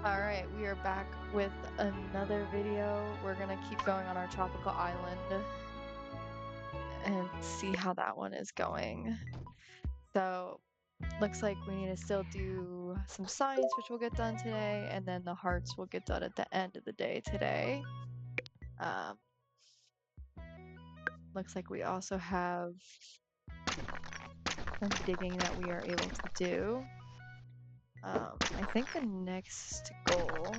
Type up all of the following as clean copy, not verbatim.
Alright, we are back with another video. We're gonna keep going on our tropical island and see how that one is going. So, looks like we need to still do some science, which we'll get done today, and then the hearts will get done at the end of the day today. Um, Looks like we also have some digging that we are able to do. I think the next goal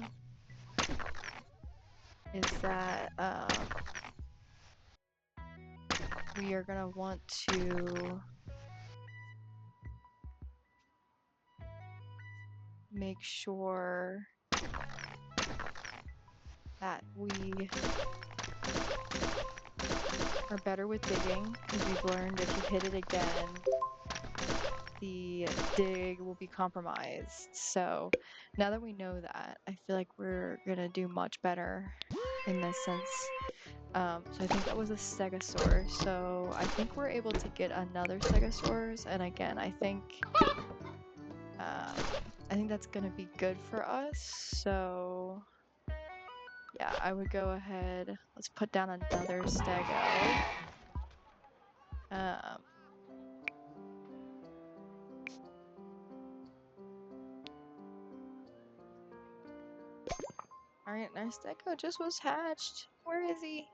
is that we are gonna want to make sure that we are better with digging, because we've learned if you hit it again, the dig will be compromised. So now that we know that, I feel like we're gonna do much better in this sense. So I think that was a stegosaur. So I think we're able to get another stegosaurus, and again, I think that's gonna be good for us. So yeah, I would go ahead. Let's put down another stego. Um, Alright, our stego just was hatched. Where is he?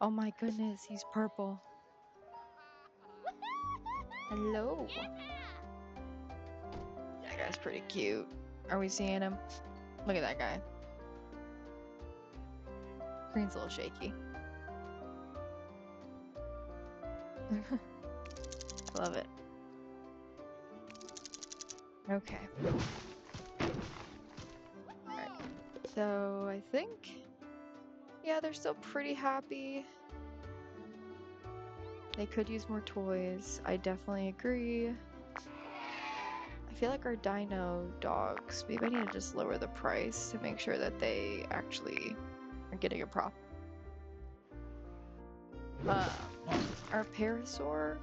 Oh my goodness, he's purple. Hello. That guy's pretty cute. Are we seeing him? Look at that guy. Green's a little shaky. Love it. Okay. Alright. So I think, yeah, they're still pretty happy. They could use more toys. I definitely agree. I feel like our dino dogs, maybe I need to just lower the price to make sure that they actually are getting a profit. Our Parasaur,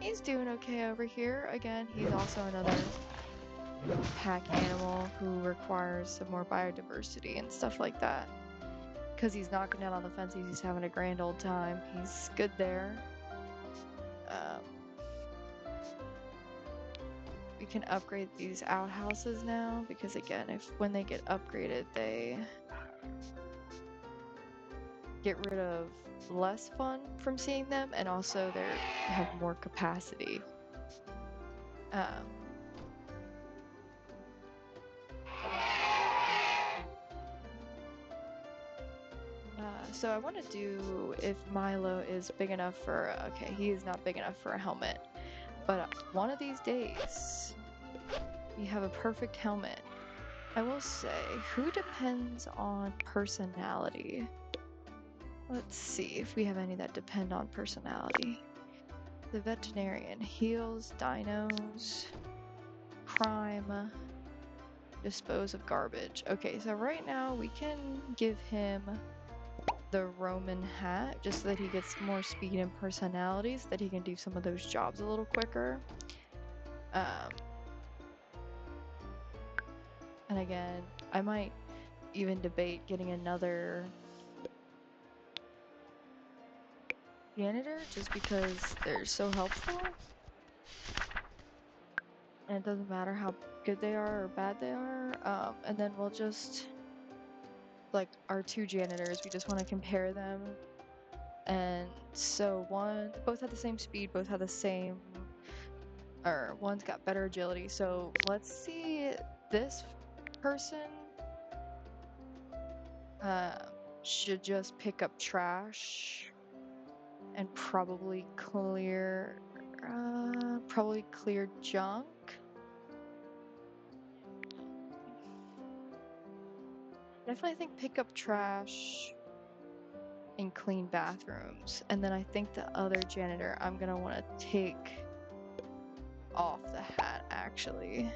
he's doing okay over here. Again, he's also another pack animal who requires some more biodiversity and stuff like that. Because he's knocking down on the fences, he's having a grand old time. He's good there. We can upgrade these outhouses now, because again, when they get upgraded, they get rid of less fun from seeing them, and also they have more capacity. So I want to do if Milo is big enough for, okay, he is not big enough for a helmet, but one of these days we have a perfect helmet. I will say, who depends on personality? Let's see if we have any that depend on personality. The veterinarian heals dinos, crime, dispose of garbage. Okay, so right now we can give him the Roman hat just so that he gets more speed and personality, so that he can do some of those jobs a little quicker. And again, I might even debate getting another janitor just because they're so helpful. And it doesn't matter how good they are or bad they are. And then we'll just, like, our two janitors, we just want to compare them. And so both have the same speed, both have the same, or one's got better agility. So let's see, this person should just pick up trash and probably clear junk. Definitely think pick up trash and clean bathrooms. And then I think the other janitor I'm gonna want to take off the hat, actually.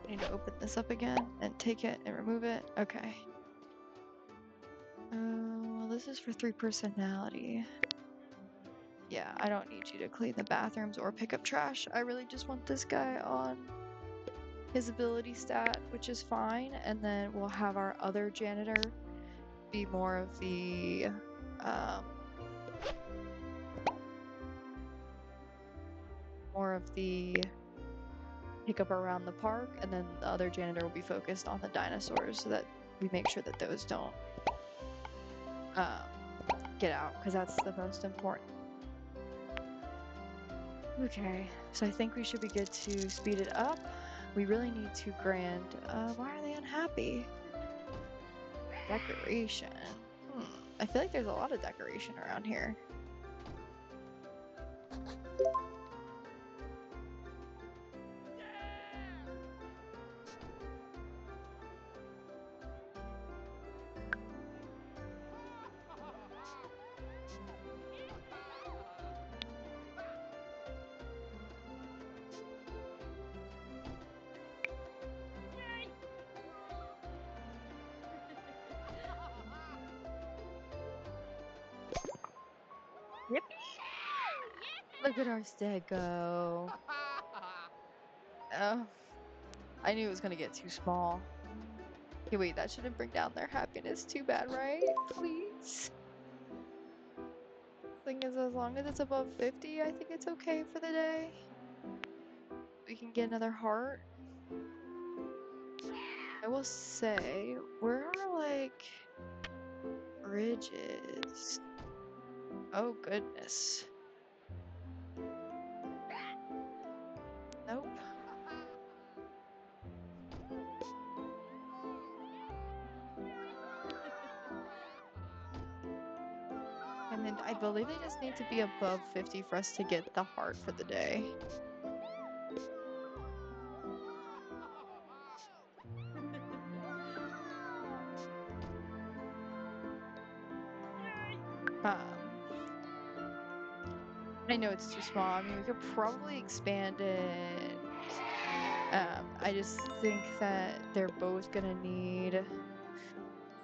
I need to open this up again and take it and remove it. Okay. Well, this is for 3 personality. Yeah, I don't need you to clean the bathrooms or pick up trash. I really just want this guy on his ability stat, which is fine, and then we'll have our other janitor be um, more of the pick up around the park, and then the other janitor will be focused on the dinosaurs so that we make sure that those don't um, get out, because that's the most important. Okay, so I think we should be good to speed it up. We really need to grand. Why are they unhappy? Decoration. Hmm. I feel like there's a lot of decoration around here. Yep. Look at our stego. Oh, I knew it was gonna get too small. Okay, wait, that shouldn't bring down their happiness too bad, right? Please. Thing is, as long as it's above 50, I think it's okay for the day. We can get another heart. I will say, where are like bridges? Oh goodness. Nope. And then I believe they just need to be above 50 for us to get the heart for the day. I know it's too small. I mean, we could probably expand it. I just think that they're both gonna need.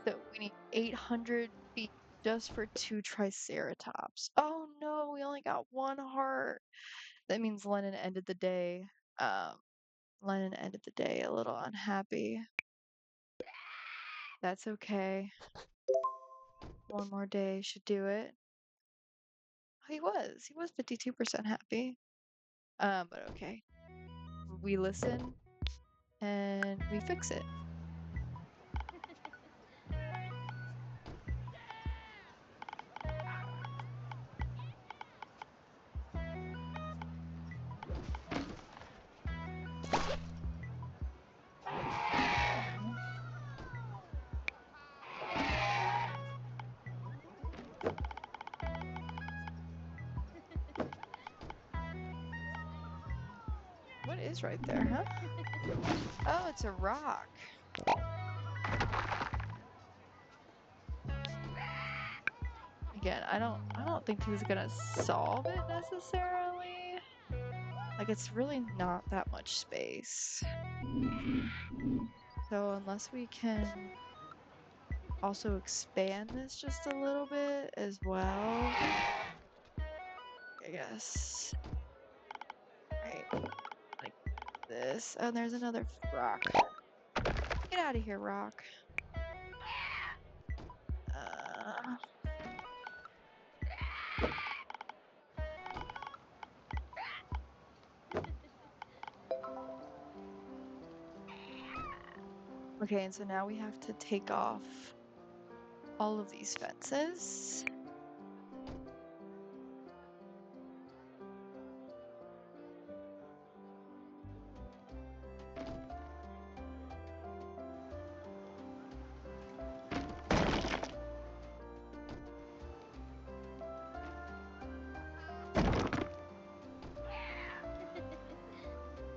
So we need 800 feet just for 2 triceratops. Oh no, we only got 1 heart. That means Lennon ended the day. Um, Lennon ended the day a little unhappy. That's okay. 1 more day should do it. Oh, he was 52% happy. But okay. We listen and we fix it. What is right there, huh? Oh, it's a rock. Again, I don't think this is gonna solve it necessarily. Like it's really not that much space. So unless we can also expand this just a little bit as well, I guess. Right, like this. Oh, and there's another rock. Get out of here, rock. Uh, okay, and so now we have to take off all of these fences.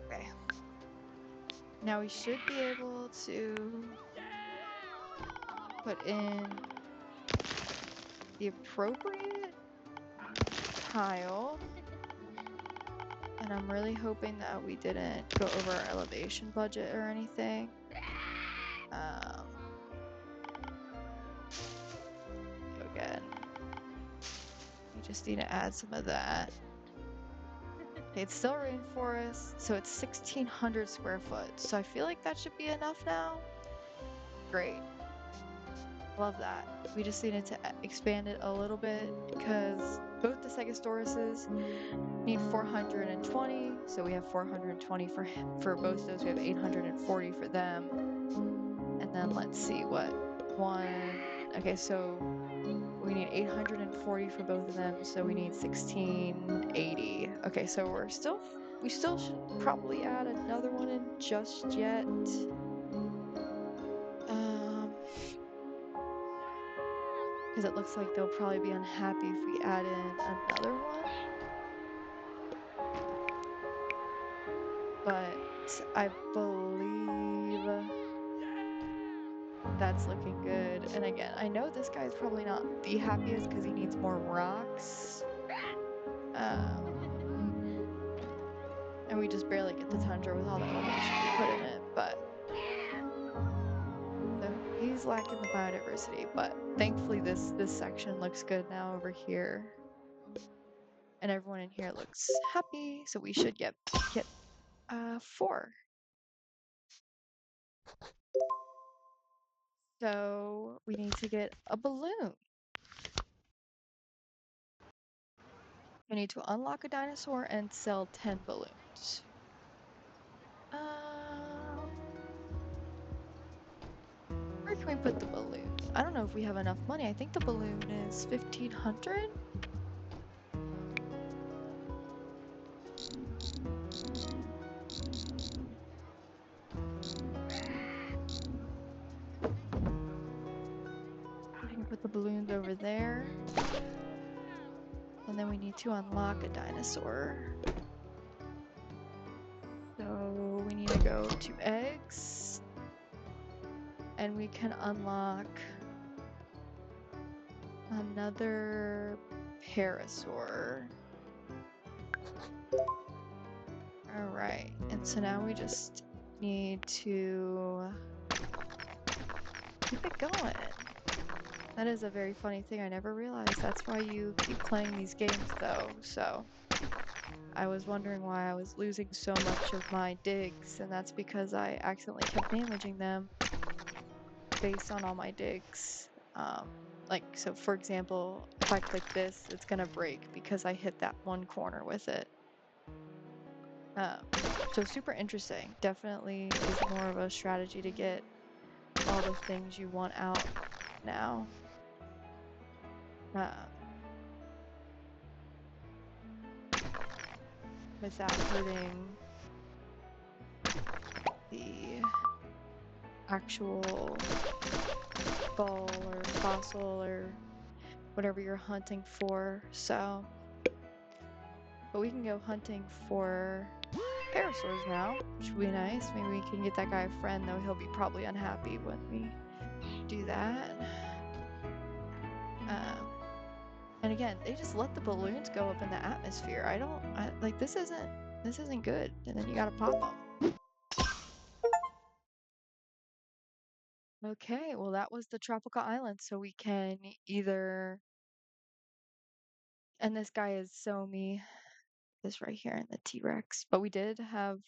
Okay. Now we should be able to put in the appropriate tile. And I'm really hoping that we didn't go over our elevation budget or anything. Go again. just need to add some of that. Okay, it's still rainforest, so it's 1,600 square foot. So I feel like that should be enough now. Great. Love that. We just needed to expand it a little bit because both the Stegosauruses need 420, so we have 420 for both those. We have 840 for them. And then let's see what one. Okay, so we need 840 for both of them, so we need 1680. Okay, so we still shouldn't probably add another one in just yet. Because it looks like they'll probably be unhappy if we add in another one. But I believe that's looking good. And again, I know this guy's probably not the happiest because he needs more rocks. And we just barely get the tundra with all the elevation we put in it, but so he's lacking the biodiversity, but thankfully this section looks good now over here. And everyone in here looks happy, so we should get 4. So we need to get a balloon. We need to unlock a dinosaur and sell 10 balloons. Where can we put the balloon? I don't know if we have enough money. I think the balloon is 1,500. We can put the balloons over there. And then we need to unlock a dinosaur. So we need to go to eggs. And we can unlock another parasaur. Alright, and so now we just need to keep it going. That is a very funny thing. I never realized that's why you keep playing these games though, so I was wondering why I was losing so much of my digs, and that's because I accidentally kept damaging them based on all my digs. So for example, if I click this, it's gonna break because I hit that one corner with it. So super interesting. Definitely is more of a strategy to get all the things you want out now. Without hurting the actual ball or fossil or whatever you're hunting for. So, but we can go hunting for parasaurs now, which would be nice. Maybe we can get that guy a friend, though he'll be probably unhappy when we do that. And again, they just let the balloons go up in the atmosphere. This isn't good. And then you gotta pop them. Okay, well that was the tropical island, so we can either, and this guy is Somi, this right here in the T-Rex, but we did have,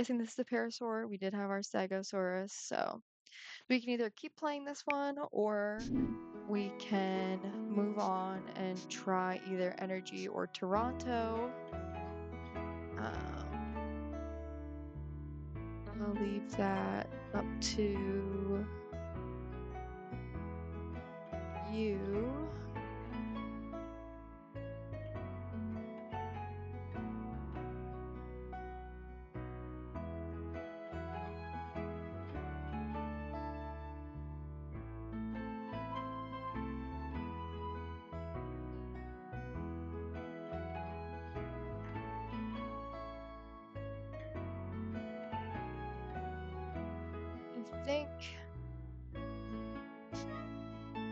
I think this is the Parasaur, we did have our Stegosaurus, so we can either keep playing this one or we can move on and try either Energy or Toronto. I'll leave that up to you. I think,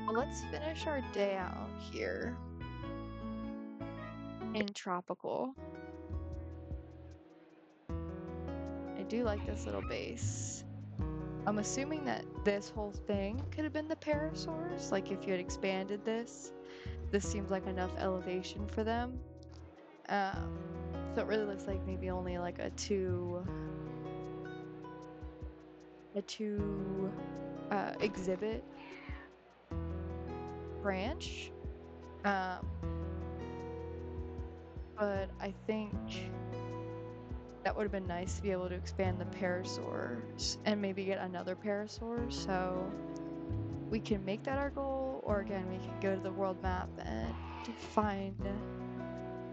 well, let's finish our day out here in tropical. I do like this little base. I'm assuming that this whole thing could have been the Parasaurs, like if you had expanded this this seems like enough elevation for them. So it really looks like maybe only like a two exhibit branch. Um, but I think that would have been nice to be able to expand the parasaurs and maybe get another parasaur. So we can make that our goal, or again, we can go to the world map and find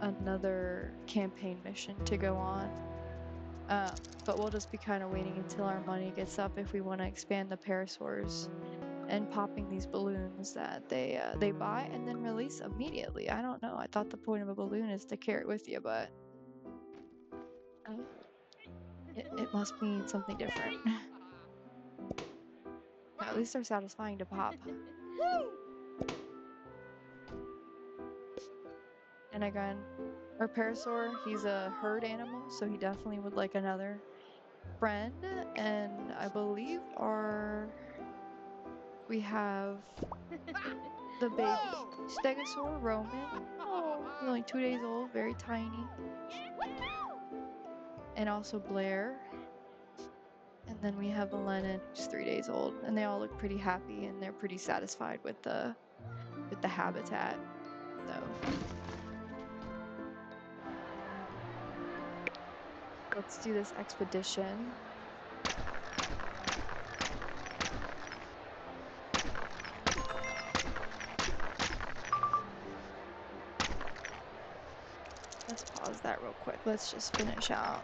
another campaign mission to go on. But we'll just be kind of waiting until our money gets up if we want to expand the parasaurs and popping these balloons that they buy and then release immediately. I don't know. I thought the point of a balloon is to carry it with you, but uh, it must mean something different. At least they're satisfying to pop. And again, our parasaur, he's a herd animal, so he definitely would like another friend. And I believe we have the baby stegosaur, Roman. Oh, he's only 2 days old, very tiny. And also Blair. And then we have Lennon, who's 3 days old, and they all look pretty happy and they're pretty satisfied with the habitat. So let's do this expedition. Let's pause that real quick. Let's just finish out.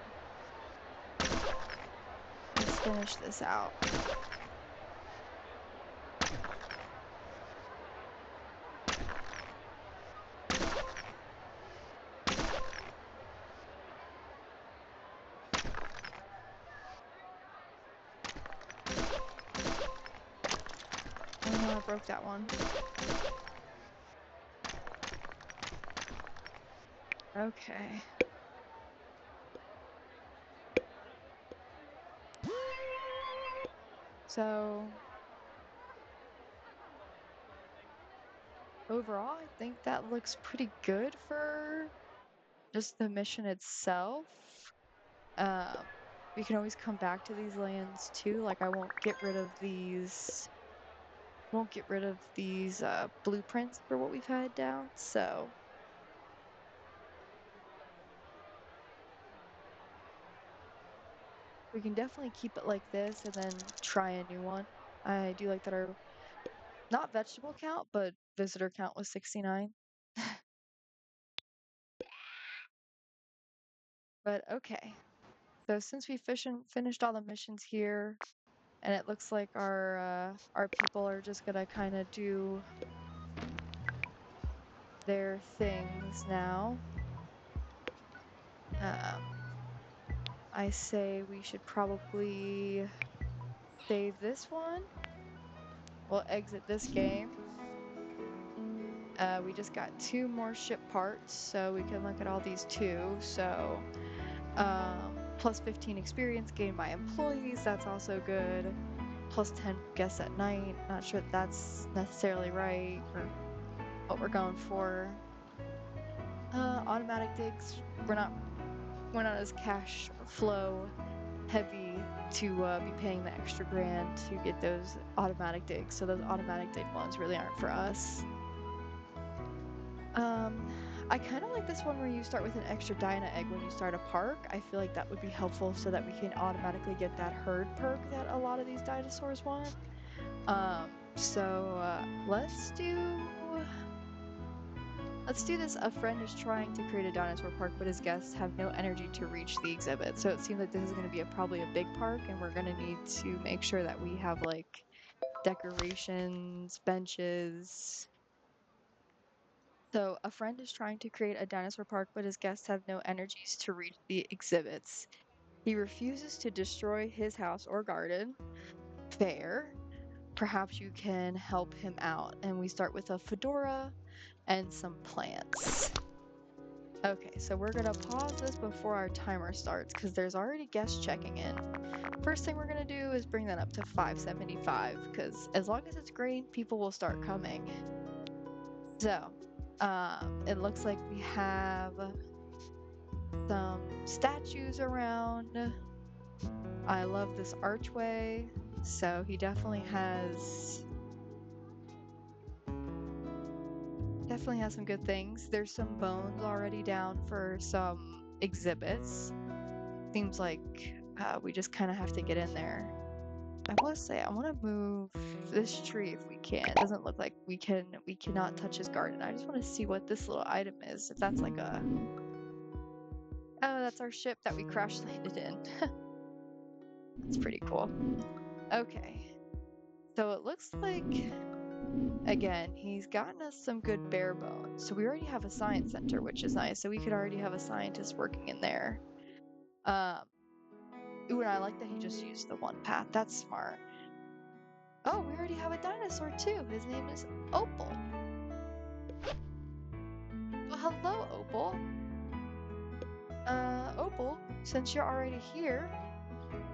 Let's finish this out. Oh no, I broke that one. Okay. So overall, I think that looks pretty good for just the mission itself. Um, we can always come back to these lands too. Like I won't get rid of these blueprints for what we've had down. So we can definitely keep it like this and then try a new one. I do like that our not vegetable count, but visitor count was 69. But okay. So since we finished all the missions here, and it looks like our people are just gonna kind of do their things now. Um, I say we should probably save this one. We'll exit this game. We just got 2 more ship parts, so we can look at all these too. So, plus 15 experience gained by employees, that's also good. Plus 10 guests at night. Not sure that's necessarily right or what we're going for. Automatic digs, we're not as cash flow heavy to be paying the extra grand to get those automatic digs. So those automatic dig ones really aren't for us. I kind of like this one where you start with an extra dino egg when you start a park. I feel like that would be helpful so that we can automatically get that herd perk that a lot of these dinosaurs want. So let's do this. A friend is trying to create a dinosaur park, but his guests have no energy to reach the exhibit. So it seems like this is going to be probably a big park, and we're going to need to make sure that we have like decorations, benches. So, a friend is trying to create a dinosaur park, but his guests have no energies to reach the exhibits. He refuses to destroy his house or garden. Fair. Perhaps you can help him out. And we start with a fedora and some plants. Okay, so we're gonna pause this before our timer starts because there's already guests checking in. First thing we're gonna do is bring that up to 575 because as long as it's green, people will start coming. So, It looks like we have some statues around. I love this archway, so he definitely has some good things. There's some bones already down for some exhibits. Seems like we just kind of have to get in there. I want to say I want to move this tree if we can. It doesn't look like we cannot touch his garden. I just want to see what this little item is. If that's like a oh, that's our ship that we crash landed in. That's pretty cool. Okay. So it looks like again, he's gotten us some good bare bones. So we already have a science center, which is nice. So we could already have a scientist working in there. Ooh, and I like that he just used the one path. That's smart. Oh, we already have a dinosaur too. His name is Opal. Well, hello, Opal. Opal, since you're already here,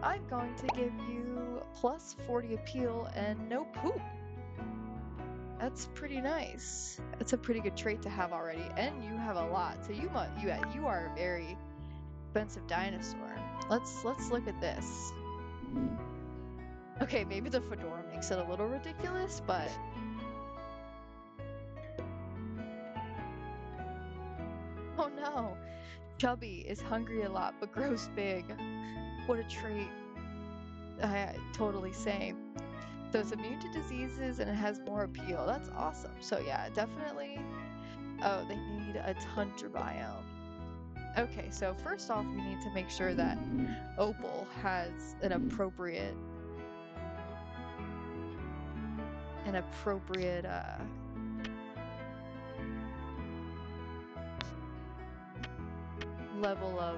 I'm going to give you plus 40 appeal and no poop. That's pretty nice. That's a pretty good trait to have already, and you have a lot. So you are a very expensive dinosaur. Let's look at this. Okay, maybe the fedora makes it a little ridiculous, but oh no. Chubby is hungry a lot but grows big. What a trait. Totally same. So it's immune to diseases and it has more appeal. That's awesome. So yeah, definitely. Oh, they need a tundra biome. Okay, so first off, we need to make sure that Opal has an appropriate level of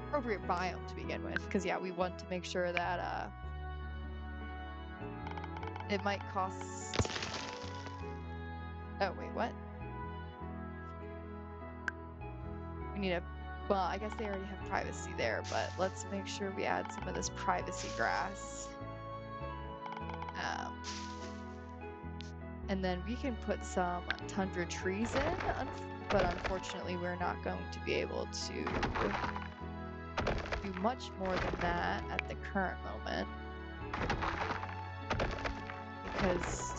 appropriate biome to begin with, because yeah, we want to make sure that it might cost. Oh wait, what? We need a. Well, I guess they already have privacy there, but let's make sure we add some of this privacy grass. And then we can put some tundra trees in, but unfortunately we're not going to be able to do much more than that at the current moment. Because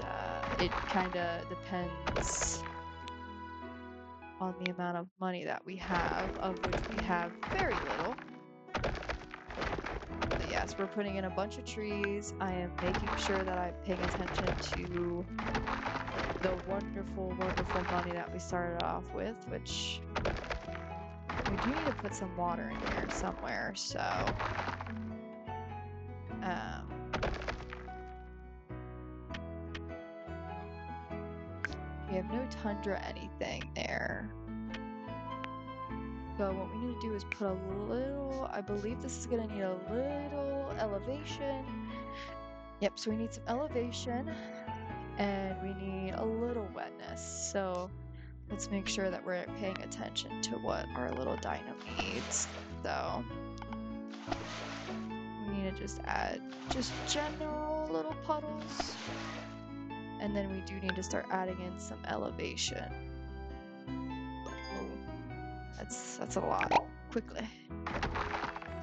it kind of depends on the amount of money that we have, of which we have very little. But yes, we're putting in a bunch of trees. I am making sure that I'm paying attention to the wonderful, wonderful money that we started off with, which we do need to put some water in here somewhere, so we have no tundra anything there. So what we need to do is put a little, I believe this is going to need a little elevation. Yep, so we need some elevation and we need a little wetness. So let's make sure that we're paying attention to what our little dino needs. So we need to just add just general little puddles. And then we do need to start adding in some elevation. That's a lot. Quickly.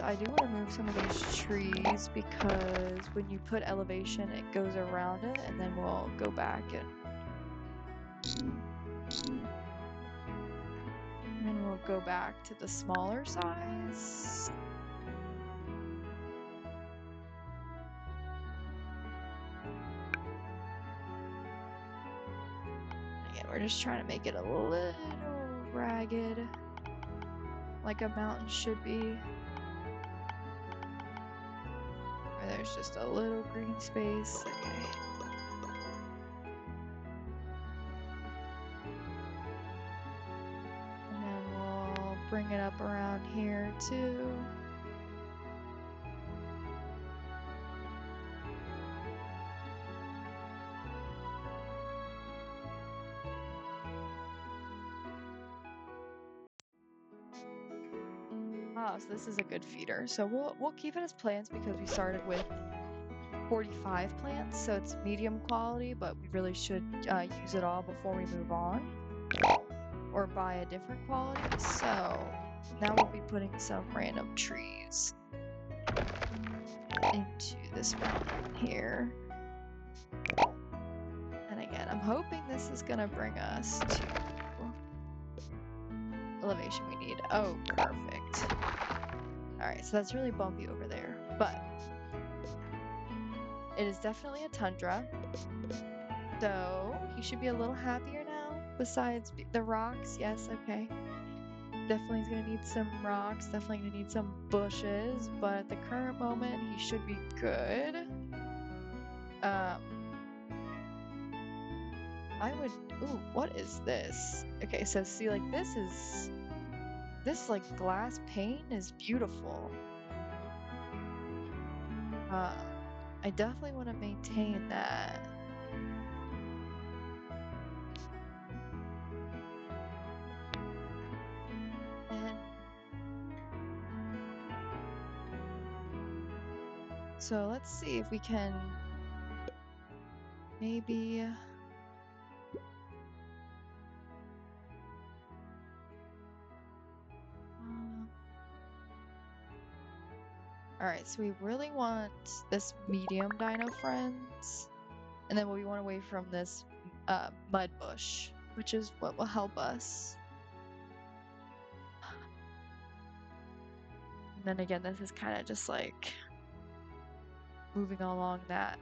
I do want to move some of these trees because when you put elevation, it goes around it, and then we'll go back and then we'll go back to the smaller size. Again, we're just trying to make it a little ragged, like a mountain should be. Where there's just a little green space. Okay. And then we'll bring it up around here too. Oh, so this is a good feeder. So we'll keep it as plans because we started with 45 plants, so it's medium quality, but we really should use it all before we move on or buy a different quality. So now we'll be putting some random trees into this mountain here. And again, I'm hoping this is gonna bring us to elevation we need. Oh, perfect. Alright, so that's really bumpy over there, but it is definitely a tundra. So he should be a little happier now. Besides the rocks, yes, okay. Definitely is gonna need some rocks, definitely gonna need some bushes, but at the current moment he should be good. I would, ooh, what is this? Okay, so see, like this like glass pane is beautiful. I definitely want to maintain that. And so let's see if we can maybe all right, so we really want this medium dino friends, and then we want away from this mud bush, which is what will help us. And then again, this is kind of just like moving along that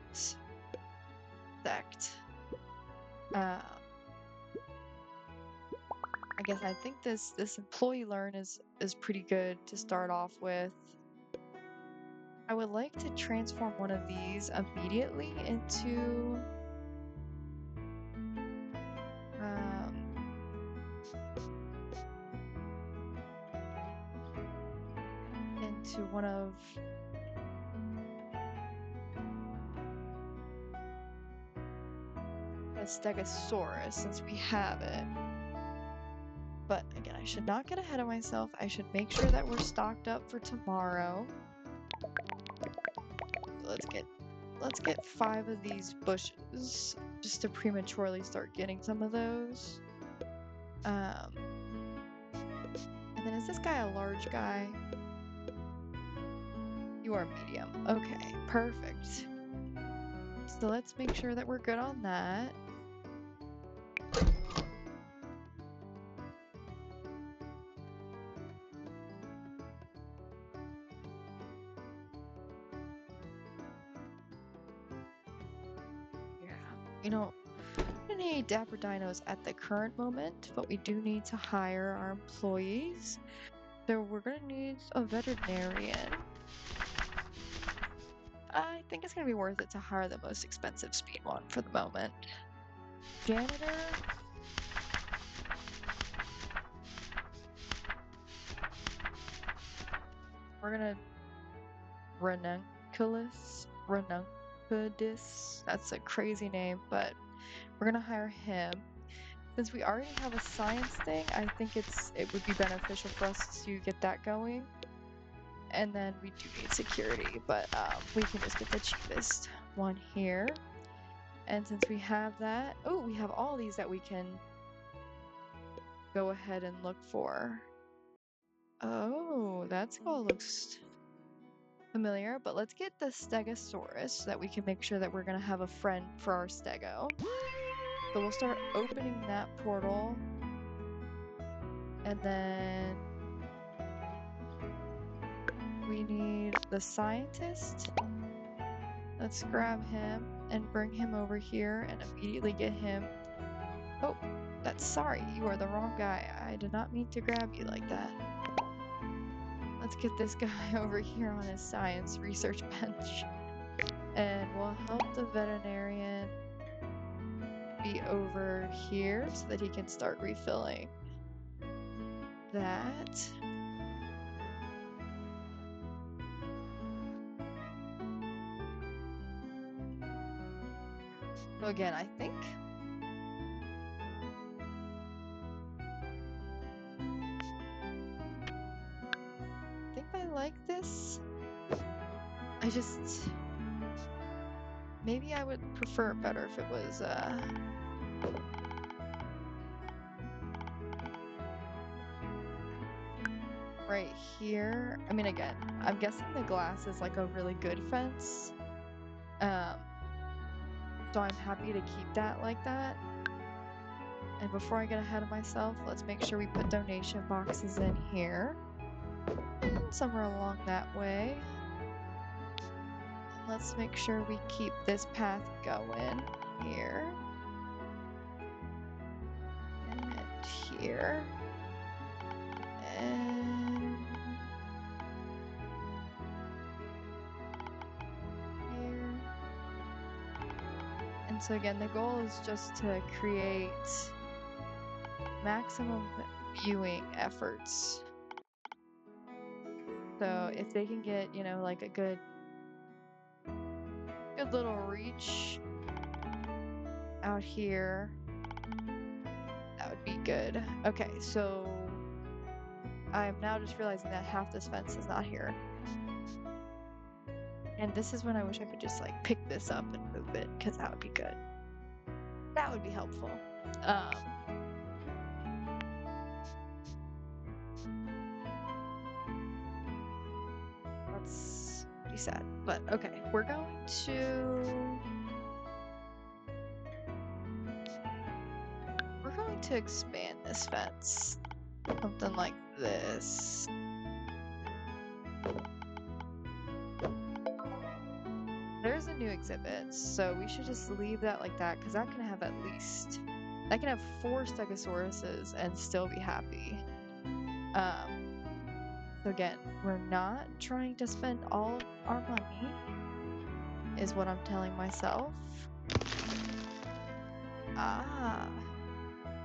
sect. I guess I think this employee learn is pretty good to start off with. I would like to transform one of these immediately into one of a Stegosaurus since we have it. But again, I should not get ahead of myself. I should make sure that we're stocked up for tomorrow. Let's get 5 of these bushes just to prematurely start getting some of those. And then is this guy a large guy? You are medium. Okay, perfect. So let's make sure that we're good on that. You know, we don't need dapper dinos at the current moment, but we do need to hire our employees. So we're gonna need a veterinarian. I think it's gonna be worth it to hire the most expensive speed one for the moment. Janitor. We're gonna Ranuncudis. That's a crazy name, but we're gonna hire him. Since we already have a science thing, I think it would be beneficial for us to get that going. And then we do need security, but we can just get the cheapest one here. And since we have that, oh, we have all these that we can go ahead and look for. Oh, that skull looks familiar, but let's get the Stegosaurus so that we can make sure that we're gonna have a friend for our Stego. So we'll start opening that portal. And then we need the scientist. Let's grab him and bring him over here and immediately get him. Oh, that's sorry. You are the wrong guy. I did not mean to grab you like that. Let's get this guy over here on his science research bench. And we'll help the veterinarian be over here so that he can start refilling that. So again, I think I like this. maybe I would prefer it better if it was, right here. I mean, again, I'm guessing the glass is like a really good fence. Um, so I'm happy to keep that like that. And before I get ahead of myself, let's make sure we put donation boxes in here. And somewhere along that way. Let's make sure we keep this path going here. And here. And here. And so again, the goal is just to create maximum viewing efforts. So if they can get, you know, like a good little reach out here, that would be good. Okay, so I'm now just realizing that half this fence is not here. And this is when I wish I could just like pick this up and move it, because that would be good. That would be helpful. That's pretty sad. But okay, we're going to expand this fence. Something like this. There's a new exhibit, so we should just leave that like that, because that can have at least, I can have 4 Stegosauruses and still be happy. So again, we're not trying to spend all our money, is what I'm telling myself. Ah,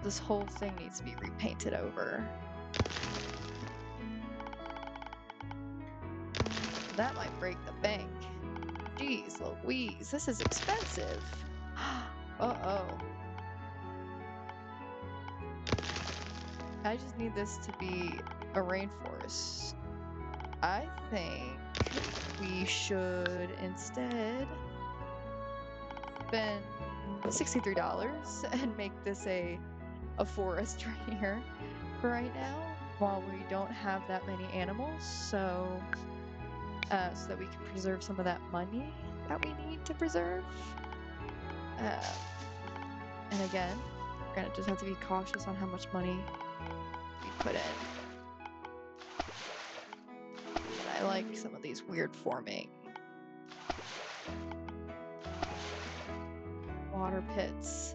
this whole thing needs to be repainted over. That might break the bank. Jeez Louise, this is expensive. Uh-oh. I just need this to be a rainforest. I think we should instead spend $63 and make this a forest right here for right now, while we don't have that many animals, so so that we can preserve some of that money that we need to preserve. And again, we're gonna just have to be cautious on how much money we put in. And I like some of these weird forming water pits.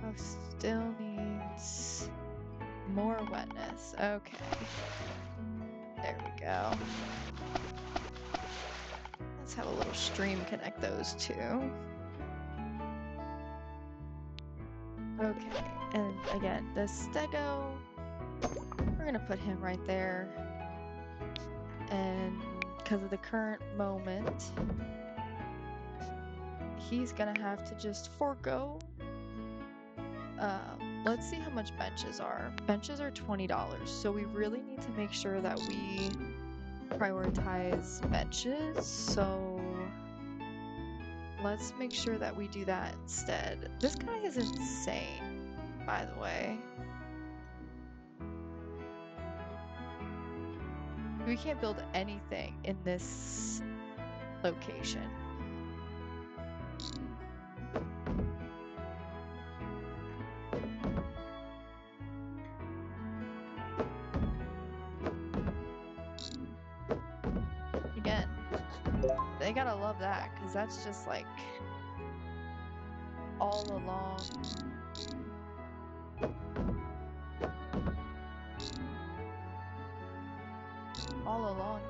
Oh, still needs more wetness. Okay. There we go. Let's have a little stream connect those two. Okay, and again, the stego, we're gonna put him right there. And because of the current moment, he's gonna have to just forego. Let's see how much benches are. Benches are $20, so we really need to make sure that we prioritize benches. So let's make sure that we do that instead. This guy is insane, by the way. We can't build anything in this location. Again, they gotta love that, because that's just like all along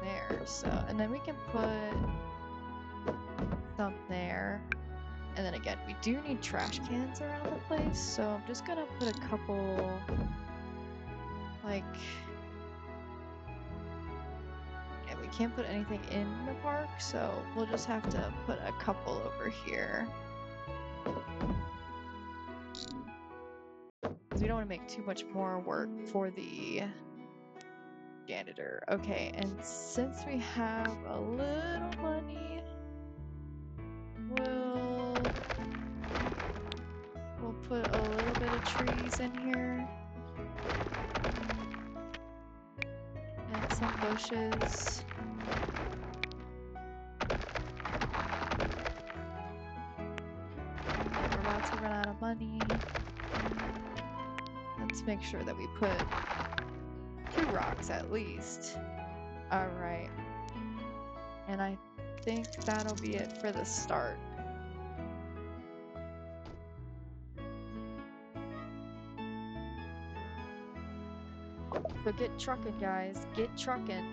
there. So, and then we can put some there. And then again, we do need trash cans around the place, so I'm just gonna put a couple, like, yeah, we can't put anything in the park, so we'll just have to put a couple over here. Because we don't want to make too much more work for the janitor. Okay, and since we have a little money, we'll put a little bit of trees in here and some bushes. We're about to run out of money. Let's make sure that we put 2 rocks at least. All right. And I think that'll be it for the start. So get trucking, guys. Get trucking.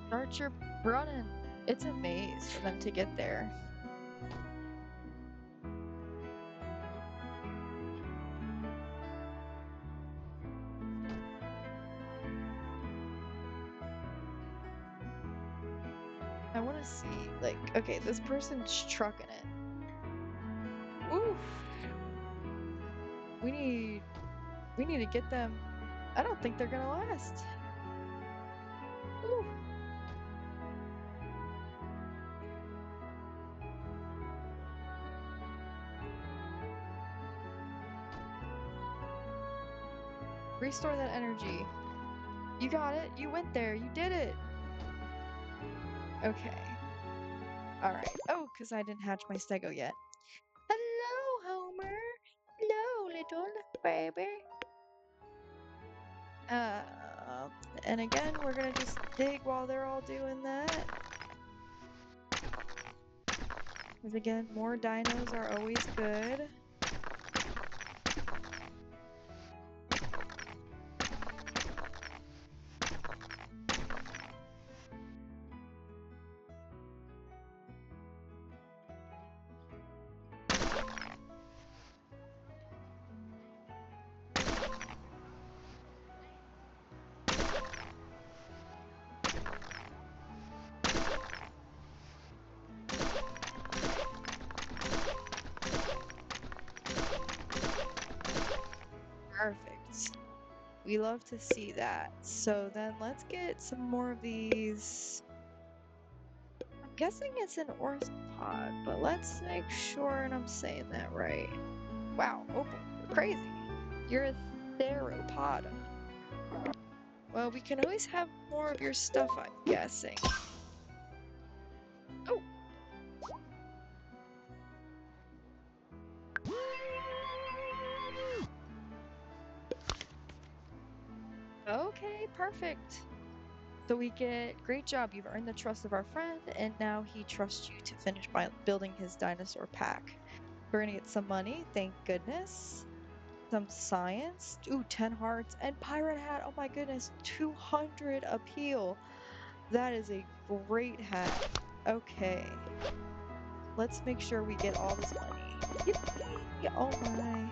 Start your running. It's a maze for them to get there. I want to see, like, okay, this person's trucking it. Oof. We need to get them. I don't think they're gonna last. Ooh. Restore that energy. You got it. You went there. You did it. Okay. All right. Oh, because I didn't hatch my stego yet. Hello, Homer. Hello, little baby. And again, we're gonna just dig while they're all doing that. Because again, more dinos are always good. Perfect. We love to see that. So then let's get some more of these. I'm guessing it's an orthopod, but let's make sure and I'm saying that right. Wow, Opal, you're crazy. You're a theropod. Well, we can always have more of your stuff, I'm guessing. Oh! Okay, perfect. So we get, great job, you've earned the trust of our friend, and now he trusts you to finish by building his dinosaur pack. We're gonna get some money, thank goodness. Some science, ooh, 10 hearts, and pirate hat, oh my goodness, 200 appeal. That is a great hat. Okay. Let's make sure we get all this money. Yippee! Oh my.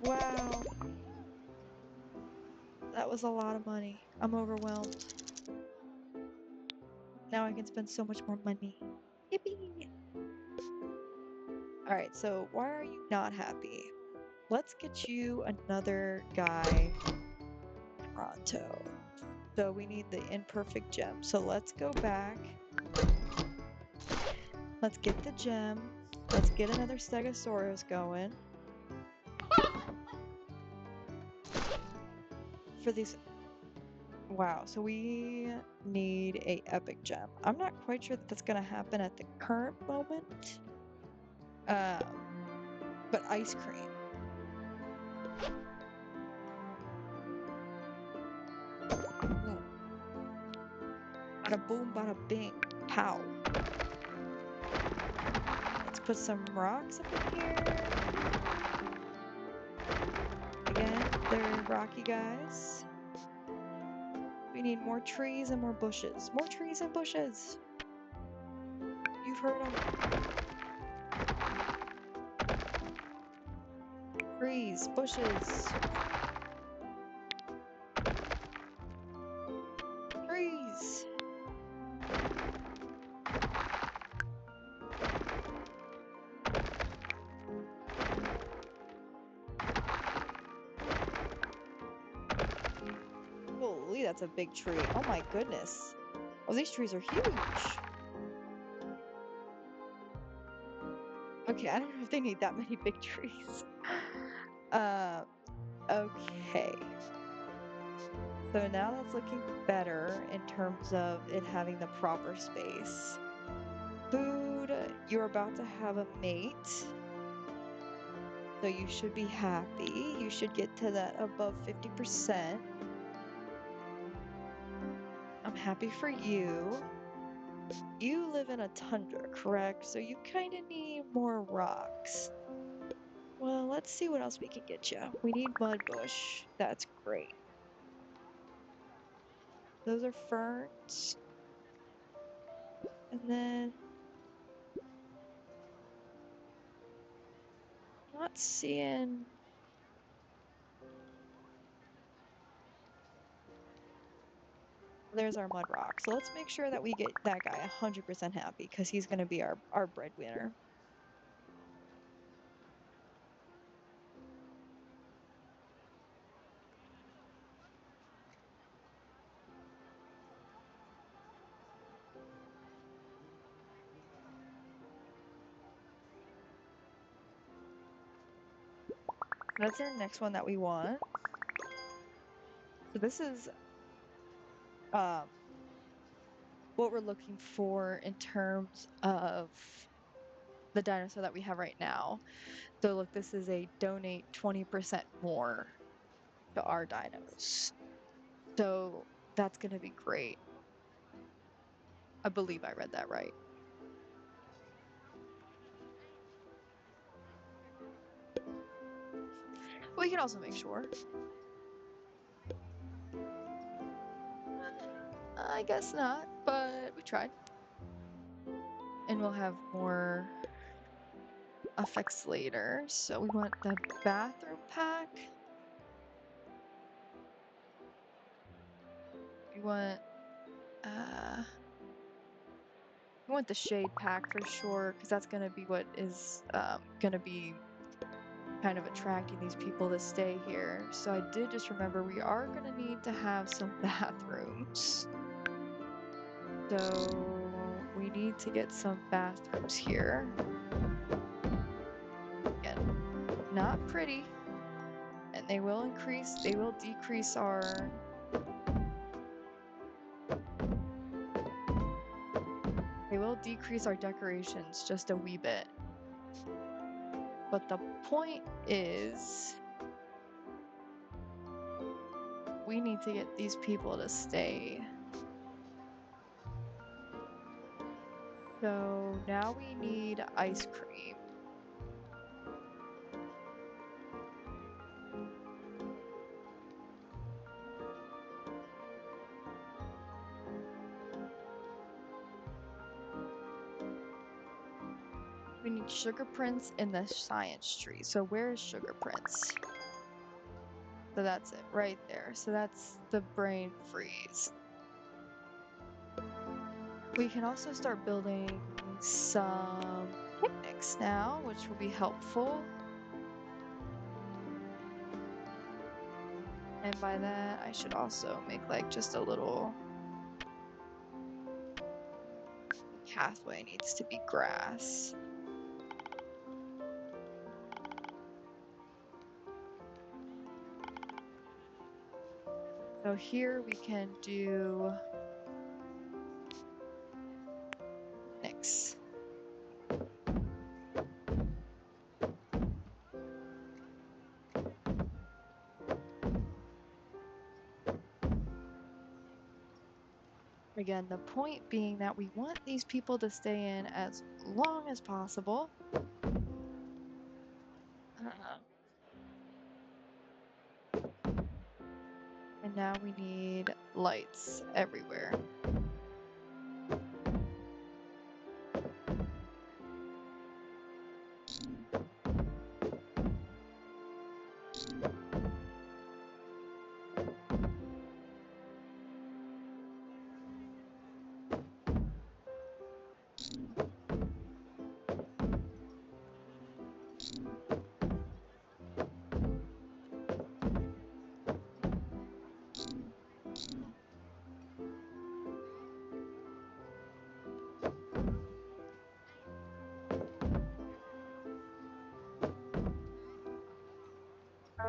Wow. That was a lot of money. I'm overwhelmed. Now I can spend so much more money. Yippee! Alright, so why are you not happy? Let's get you another guy pronto. So we need the imperfect gem. So let's go back. Let's get the gem. Let's get another Stegosaurus going. For these... Wow, so we need a epic gem. I'm not quite sure that that's gonna happen at the current moment. But ice cream. Ooh. Bada boom, bada bing, pow. Let's put some rocks up in here. Again, they're rocky guys. We need more trees and more bushes. More trees and bushes. You've heard them. Trees, bushes. Trees. that's a big tree. Oh my goodness. Oh, these trees are huge. Okay, I don't know if they need that many big trees. Okay. So now that's looking better in terms of it having the proper space. Food, you're about to have a mate. So you should be happy. You should get to that above 50%. I'm happy for you. You live in a tundra, correct? So you kind of need more rocks. Well, let's see what else we can get you. We need mud bush. That's great. Those are ferns. And then not seeing. There's our mud rock. So let's make sure that we get that guy 100% happy because he's going to be our breadwinner. That's our next one that we want. So this is um, what we're looking for in terms of the dinosaur that we have right now. So look, this is a donate 20% more to our dinos. So that's going to be great. I believe I read that right. We can also make sure. I guess not, but we tried. And we'll have more effects later. So we want the bathroom pack. We want uh we want the shade pack for sure, because that's gonna be what is gonna be kind of attracting these people to stay here. So I did just remember we are gonna need to have some bathrooms. So we need to get some bathrooms here. Again, not pretty. And they will decrease our decorations just a wee bit. But the point is, we need to get these people to stay. So now we need ice cream. We need sugar prints in the science tree. So where is sugar prints? So that's it right there. So that's the brain freeze. We can also start building some picnics now, which will be helpful. And by that, I should also make like just a little pathway needs to be grass. So here we can do picnics. Again, the point being that we want these people to stay in as long as possible. And now we need lights everywhere.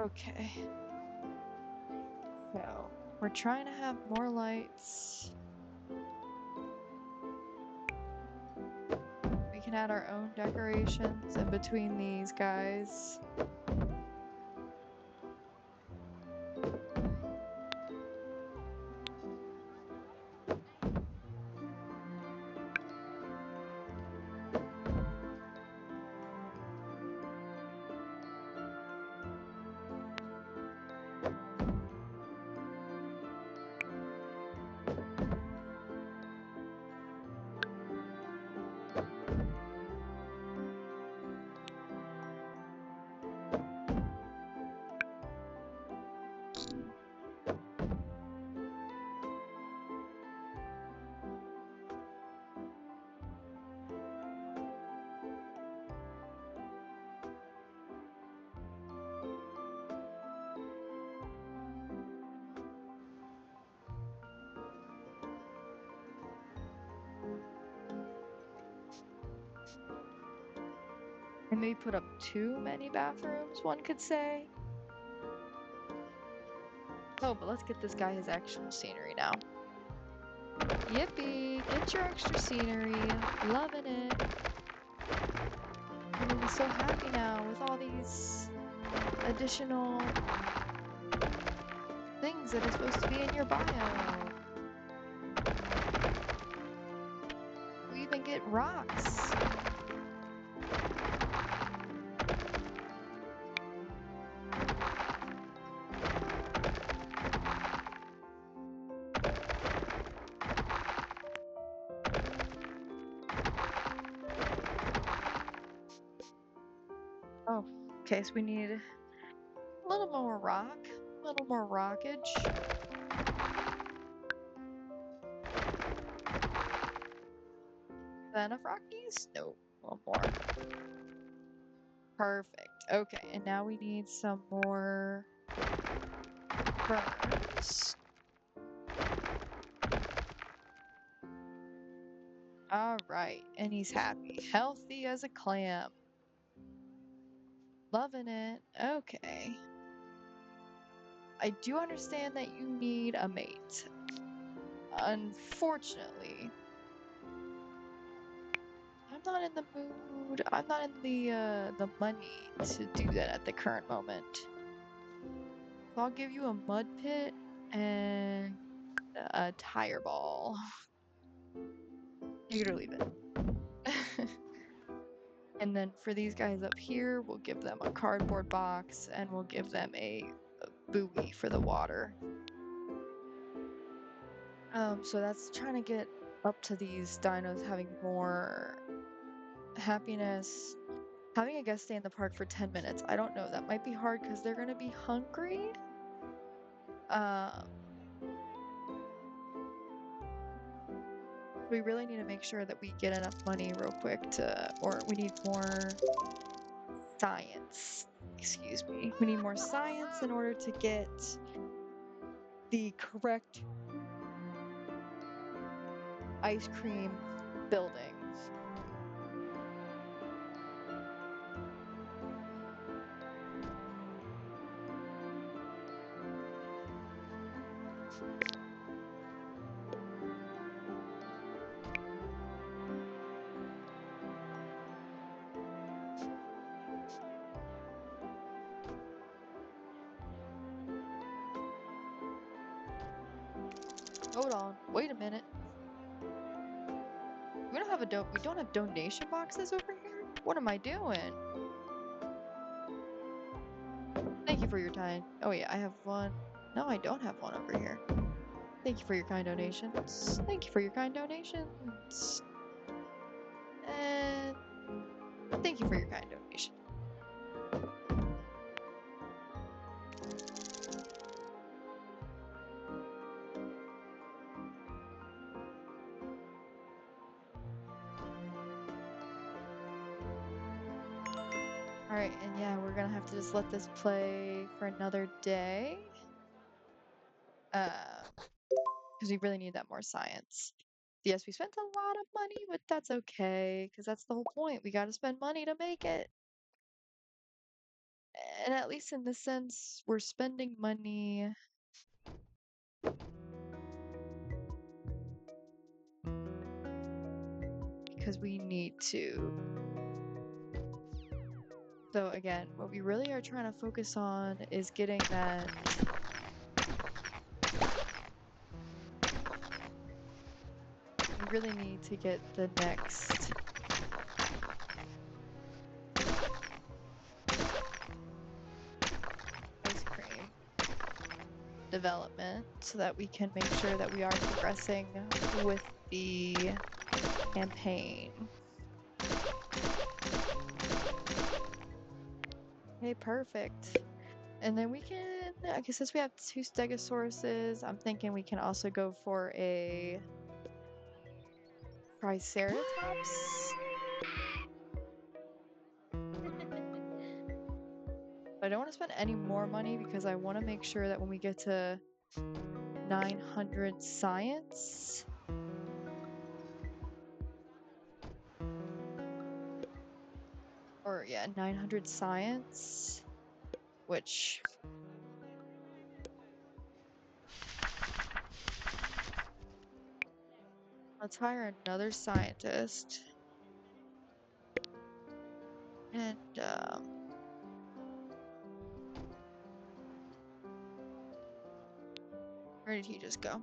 Okay. So we're trying to have more lights. We can add our own decorations in between these guys. And maybe put up too many bathrooms, one could say. Oh, but let's get this guy his actual scenery now. Yippee! Get your extra scenery. Loving it. I'm gonna be so happy now with all these additional things that are supposed to be in your bio. We even get rocks. Oh, okay, so we need a little more rock, a little more rockage. Then enough rockies? No, one more. Perfect. Okay, and now we need some more ferns. All right, and he's happy. Healthy as a clam. Loving it. Okay. I do understand that you need a mate. Unfortunately, I'm not in the mood. I'm not in the money to do that at the current moment. So I'll give you a mud pit and a tire ball. Take it or leave it. And then for these guys up here, we'll give them a cardboard box and we'll give them a buoy for the water. So that's trying to get up to these dinos having more happiness. Having a guest stay in the park for 10 minutes, I don't know. That might be hard because they're gonna be hungry. Um, we really need to make sure that we get enough money real quick or we need more science. Excuse me. We need more science in order to get the correct ice cream building. Hold on. Wait a minute. We don't have donation boxes over here? What am I doing? Thank you for your time. Oh yeah, I have one. No, I don't have one over here. Thank you for your kind donations. Thank you for your kind donations. And thank you for your kind donation. Alright, and yeah, we're gonna have to just let this play for another day. Because we really need that more science. Yes, we spent a lot of money, but that's okay, because that's the whole point. We gotta spend money to make it. And at least in this sense, we're spending money because we need to. So again, what we really are trying to focus on is getting that we really need to get the next ice cream development so that we can make sure that we are progressing with the campaign. Okay, perfect. And then we can, I guess since we have 2 stegosauruses, I'm thinking we can also go for a triceratops. I don't want to spend any more money because I want to make sure that when we get to 900 science, or yeah, 900 science, which let's hire another scientist. And where did he just go?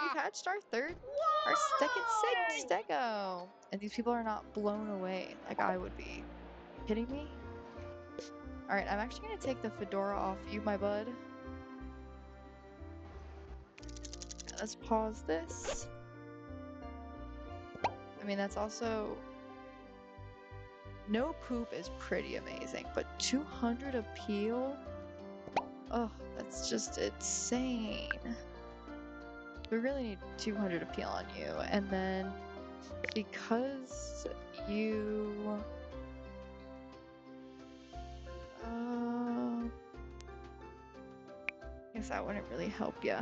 We've hatched our second stego. And these people are not blown away like I would be. Are you kidding me? Alright, I'm actually gonna take the fedora off you, my bud. Let's pause this. I mean, that's also... No poop is pretty amazing, but 200 appeal? Oh, that's just insane. We really need 200 appeal on you, and then because you... guess that wouldn't really help ya.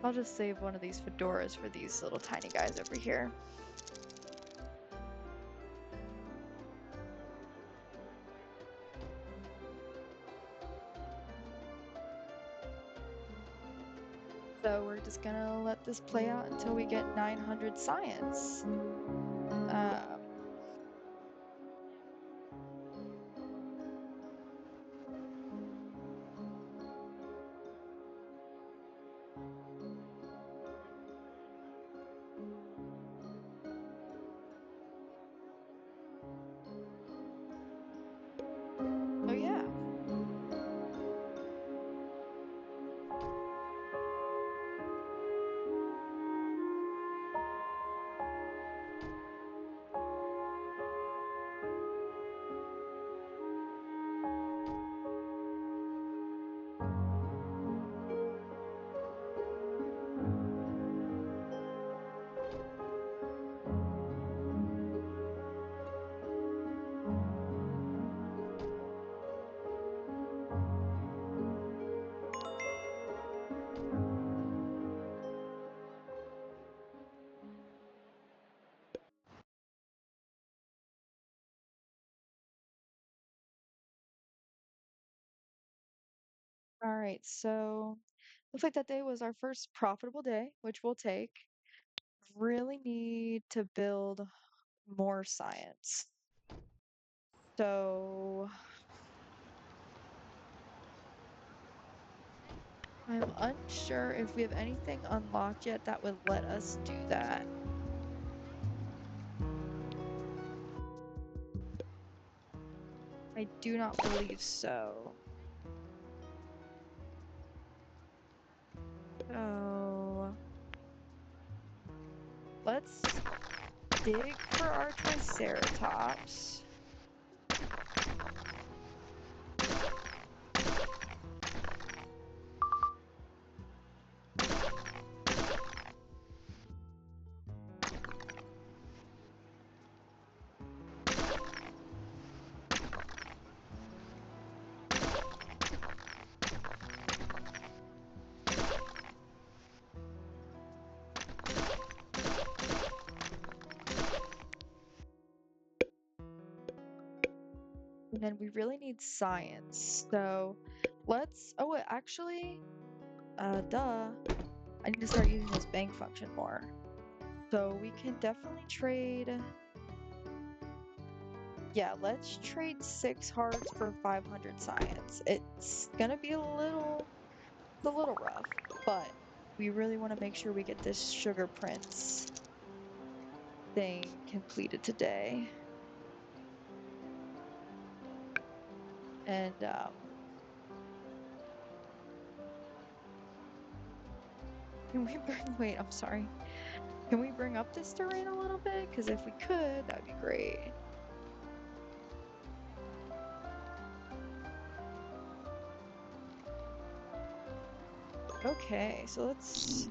I'll just save one of these fedoras for these little tiny guys over here. So we're just gonna let this play out until we get 900 science. Oh yeah. All right, so looks like that day was our first profitable day, which we'll take. Really need to build more science. So I'm unsure if we have anything unlocked yet that would let us do that. I do not believe so. So let's dig for our triceratops. And then we really need science. So let's, oh, wait, actually, duh. I need to start using this bank function more. So we can definitely trade. Yeah, let's trade 6 hearts for 500 science. It's gonna be it's a little rough, but we really want to make sure we get this Sugar Prince thing completed today. And can we bring, wait, I'm sorry. Can we bring up this terrain a little bit? Because if we could, that'd be great. Okay, so let's.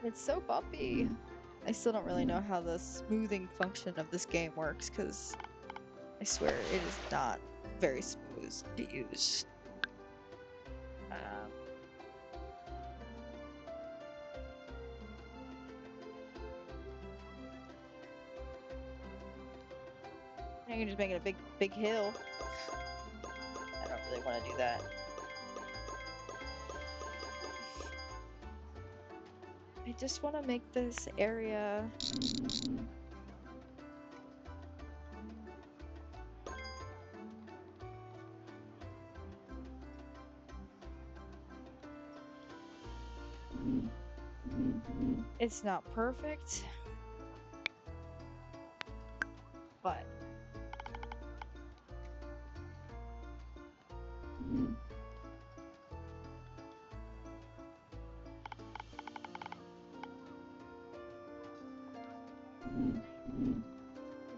It's so bumpy. I still don't really know how the smoothing function of this game works because I swear it is not very smooth to use. Um, I can just make it a big hill. I don't really want to do that. I just want to make this area. It's not perfect, but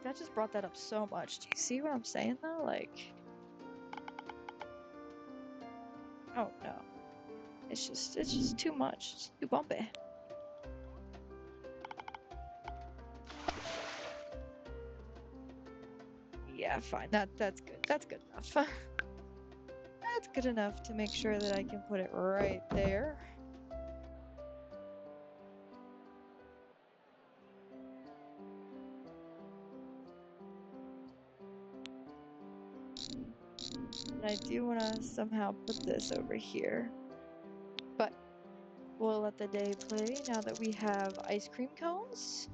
that just brought that up so much. Do you see what I'm saying though? Like, oh no, it's just too much. It's too bumpy. Yeah, fine. That's good. That's good enough. That's good enough to make sure that I can put it right there. And I do want to somehow put this over here. But we'll let the day play now that we have ice cream cones.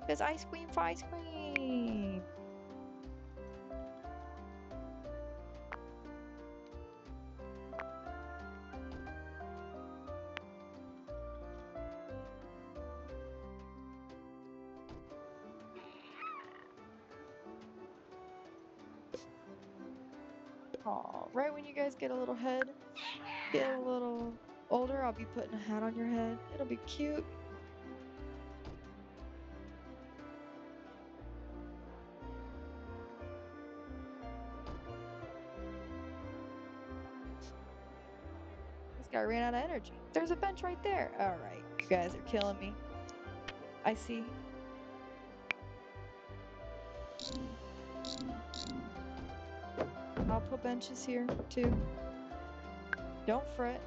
Because ice cream for ice cream. Aw, right when you guys get a little older, I'll be putting a hat on your head. It'll be cute. This guy ran out of energy. There's a bench right there. All right, you guys are killing me. I see. I'll put benches here too. Don't fret.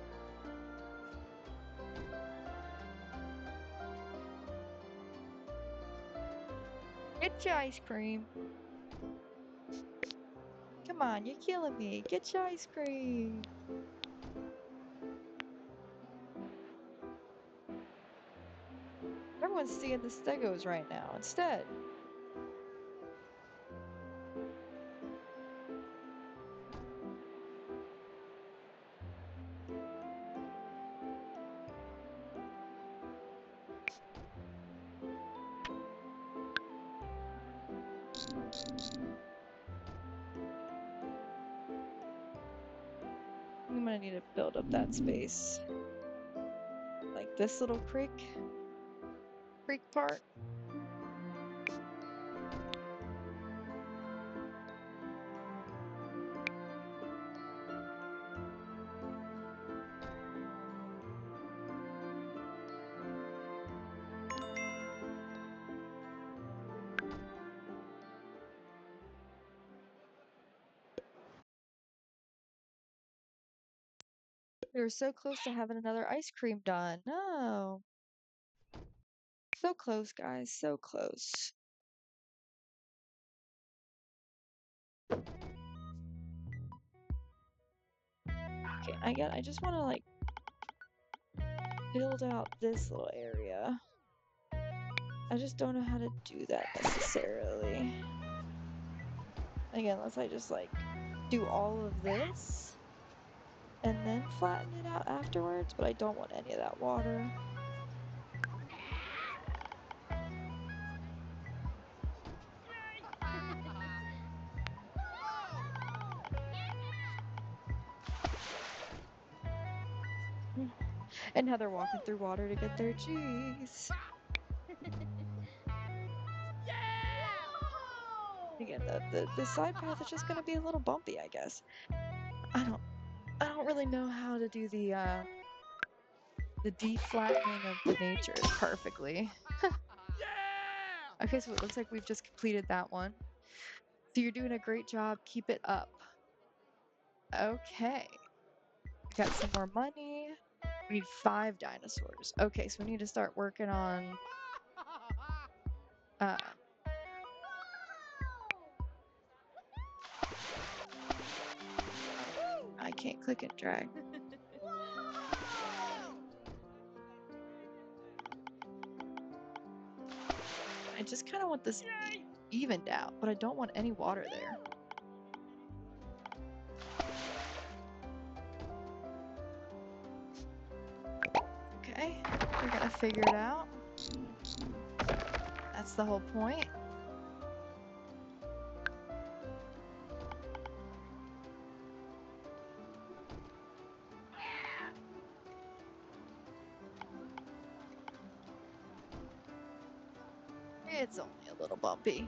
Get your ice cream. Come on, you're killing me. Get your ice cream. Everyone's seeing the stegos right now instead. gonna need to build up that space. Like this little creek part. We were so close to having another ice cream done. No. So close, guys. So close. Okay, I just want to like build out this little area. I just don't know how to do that necessarily. Again, unless I just like do all of this and then flatten it out afterwards, but I don't want any of that water. And now they're walking through water to get their cheese. Again, the side path is just gonna be a little bumpy, I guess. I don't really know how to do the deflattening of the natures perfectly. Okay, so it looks like we've just completed that one. So you're doing a great job. Keep it up. Okay. We got some more money. We need 5 dinosaurs. Okay, so we need to start working on uh I can't click and drag. I just kind of want this evened out, but I don't want any water there. Okay, we're gonna figure it out. That's the whole point. It's only a little bumpy.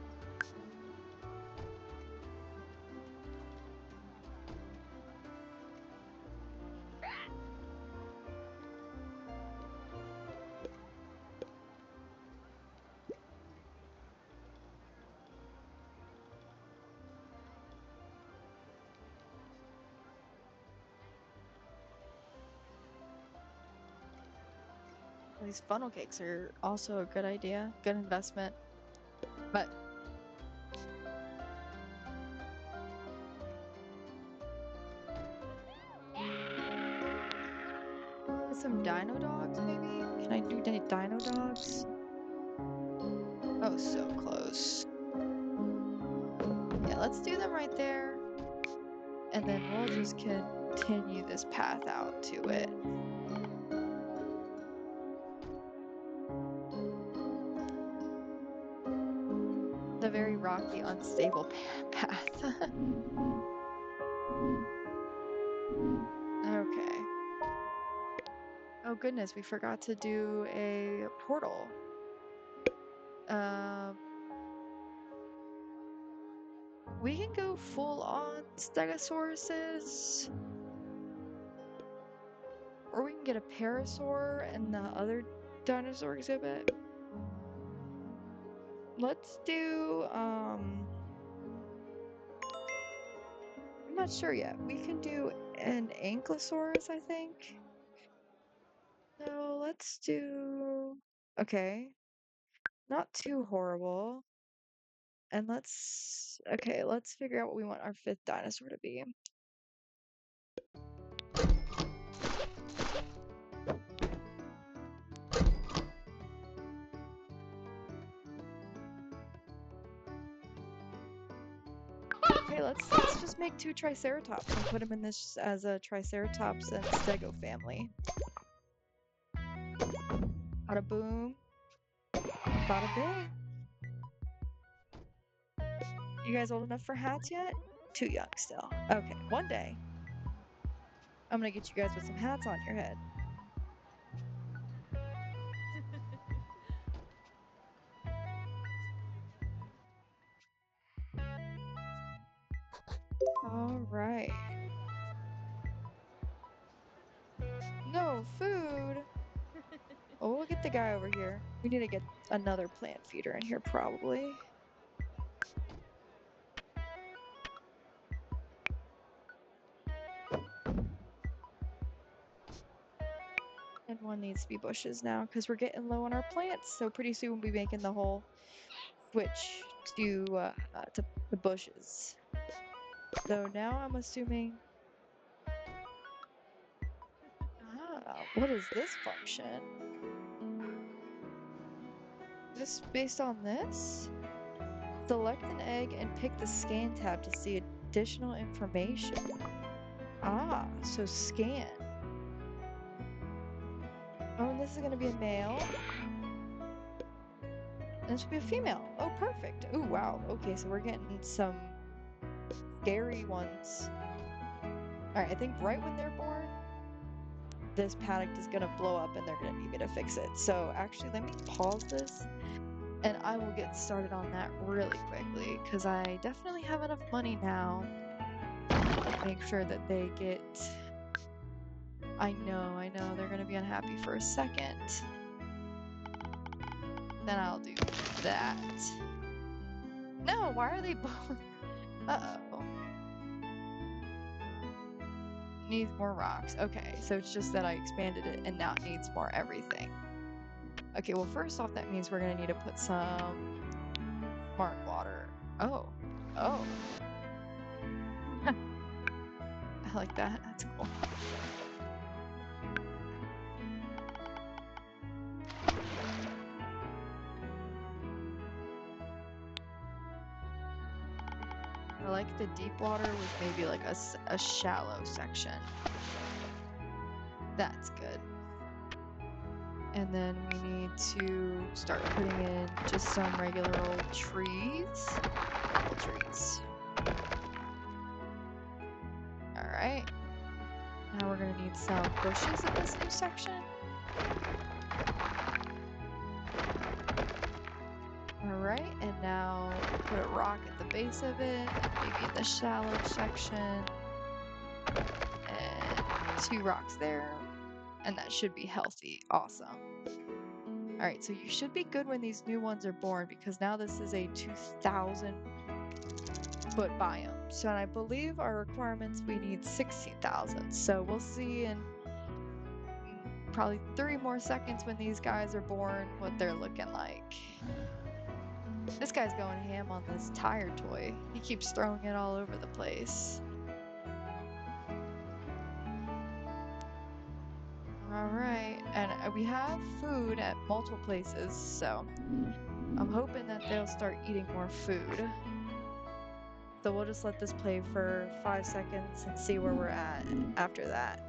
These funnel cakes are also a good idea, good investment. But some dino dogs, maybe? Can I do dino dogs? Oh, so close. Yeah, let's do them right there. And then we'll just continue this path out to it. The very rocky, unstable path. Okay. Oh goodness, we forgot to do a portal. We can go full on Stegosauruses. Or we can get a parasaur and the other dinosaur exhibit. Let's do, I'm not sure yet. We can do an Ankylosaurus, I think. So let's do, okay, not too horrible. And let's figure out what we want our 5th dinosaur to be. Okay, let's just make 2 Triceratops and put them in this as a Triceratops and Stego family. Bada boom. Bada bing. You guys old enough for hats yet? Too young still. Okay, one day. I'm gonna get you guys with some hats on your head. All right. No food. Oh, we'll get the guy over here. We need to get another plant feeder in here, probably. And one needs to be bushes now because we're getting low on our plants. So pretty soon we'll be making the whole switch to the bushes. So now I'm assuming. What is this function? This based on this? Select an egg and pick the scan tab to see additional information. Ah, so scan. Oh, and this is gonna be a male. And this will be a female. Oh, perfect. Oh, wow. Okay, so we're getting some scary ones. Alright, I think right when they're born, this paddock is gonna blow up and they're gonna need me to fix it. So actually, let me pause this and I will get started on that really quickly because I definitely have enough money now to make sure that they get. I know, they're gonna be unhappy for a second. Then I'll do that. No, why are they both? Uh-oh. Needs more rocks. Okay, so it's just that I expanded it and now it needs more everything. Okay, well first off that means we're gonna need to put some smart water. Oh. Oh. I like that. That's cool. I like the deep water with maybe like a shallow section. That's good. And then we need to start putting in just some regular old trees. Apple trees. Alright. Now we're gonna need some bushes in this new section. Alright, and now put a rock at the base of it, maybe in the shallow section. And 2 rocks there. And that should be healthy. Awesome. Alright, so you should be good when these new ones are born because now this is a 2,000 foot biome. So I believe our requirements, we need 60,000. So we'll see in probably 3 more seconds when these guys are born what they're looking like. This guy's going ham on this tire toy. He keeps throwing it all over the place. Alright, and we have food at multiple places, so I'm hoping that they'll start eating more food. So we'll just let this play for 5 seconds and see where we're at after that.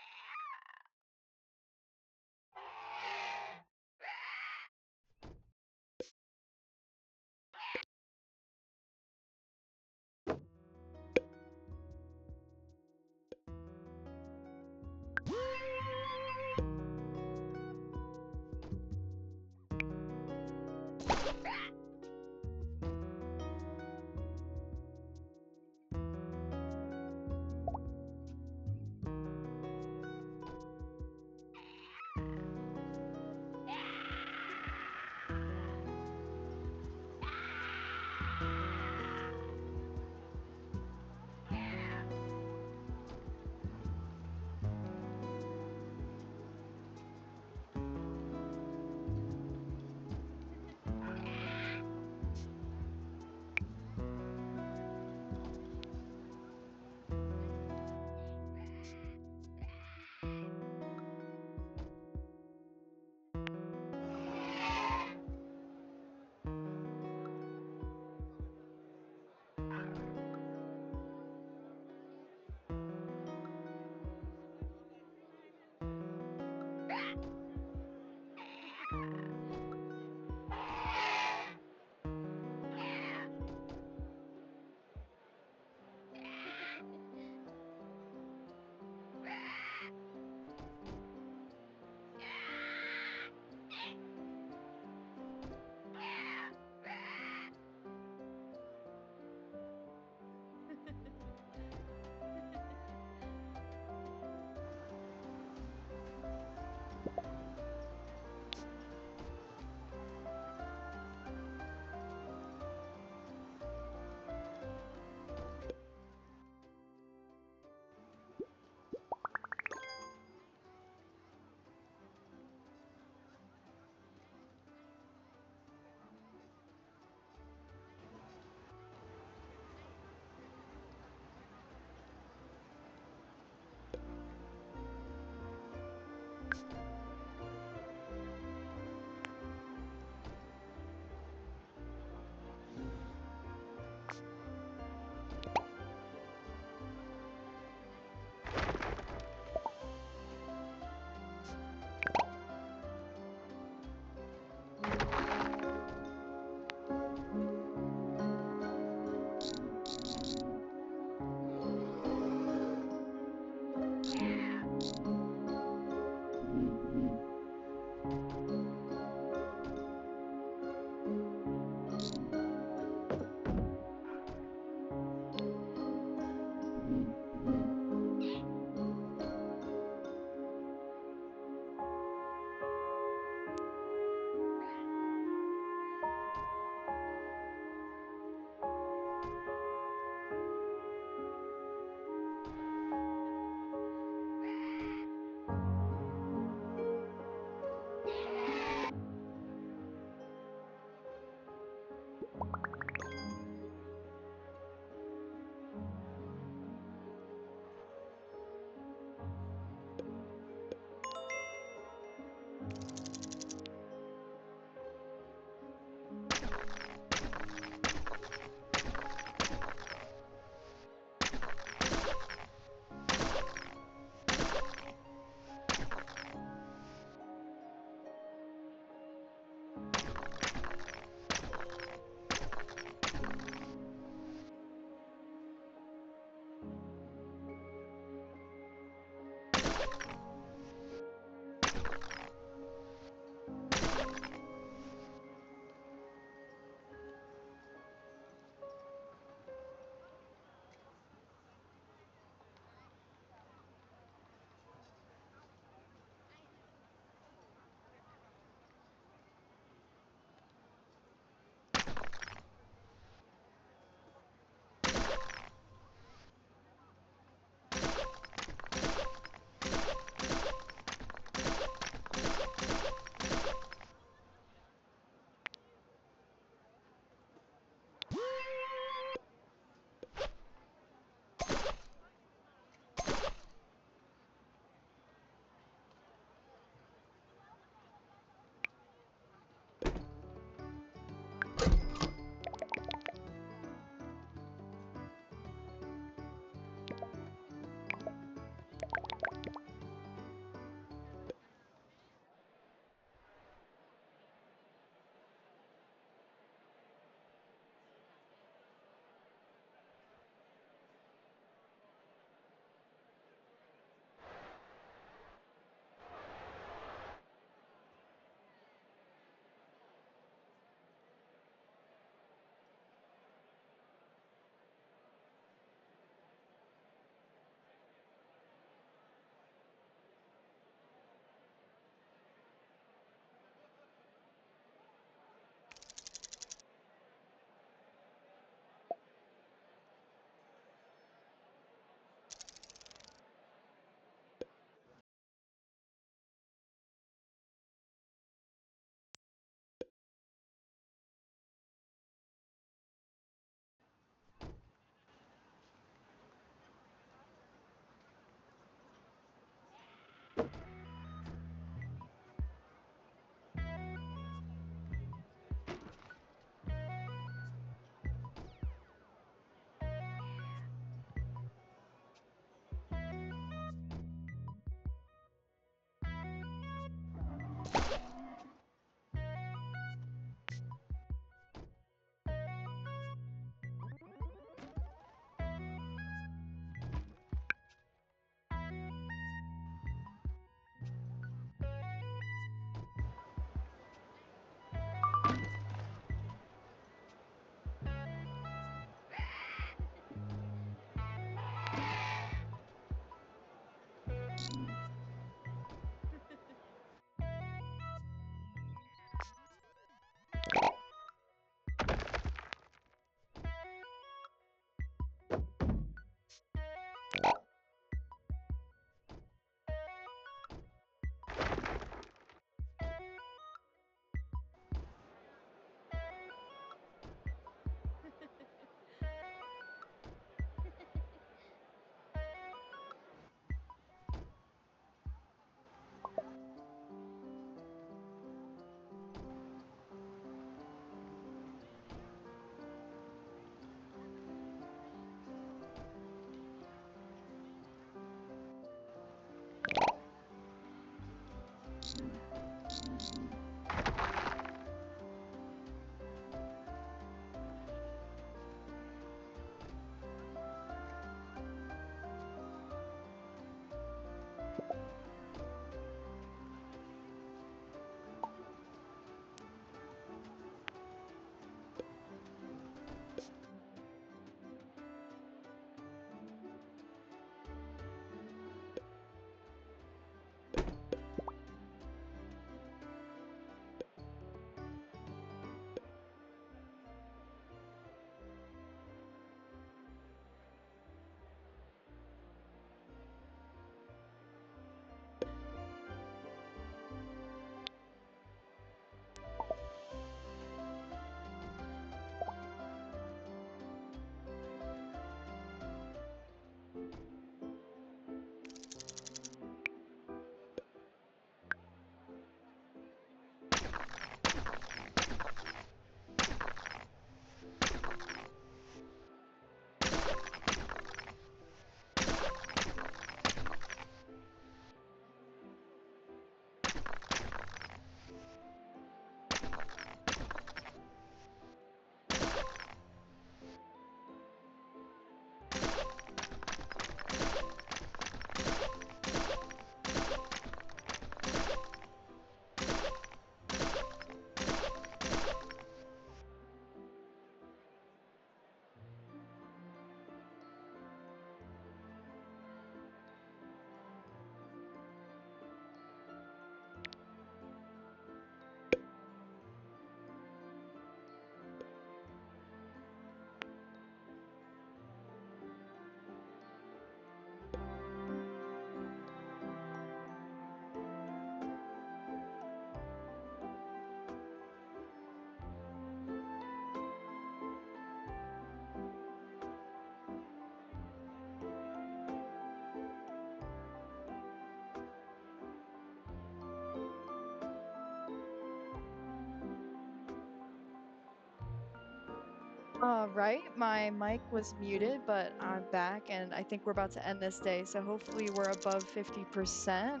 Right, my mic was muted, but I'm back and I think we're about to end this day. So hopefully we're above 50%.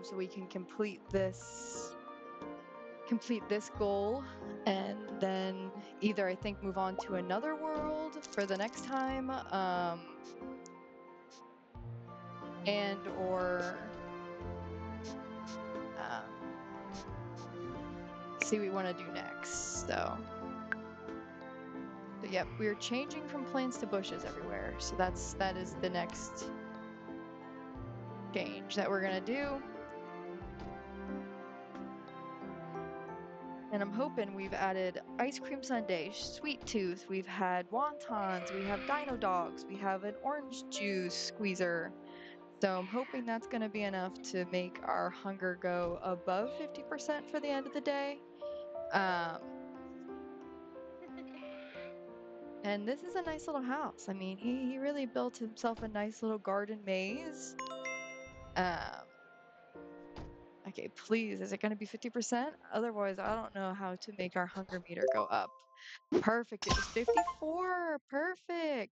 So we can complete this goal and then either I think move on to another world for the next time, and or um, see what we want to do next. So yep, we're changing from plains to bushes everywhere. So that is the next change that we're gonna do. And I'm hoping we've added ice cream sundae, sweet tooth, we've had wontons, we have dino dogs, we have an orange juice squeezer. So I'm hoping that's going to be enough to make our hunger go above 50% for the end of the day. Um, and this is a nice little house. I mean, he really built himself a nice little garden maze. Um, okay, please, is it going to be 50%? Otherwise, I don't know how to make our hunger meter go up. Perfect. It was 54. Perfect.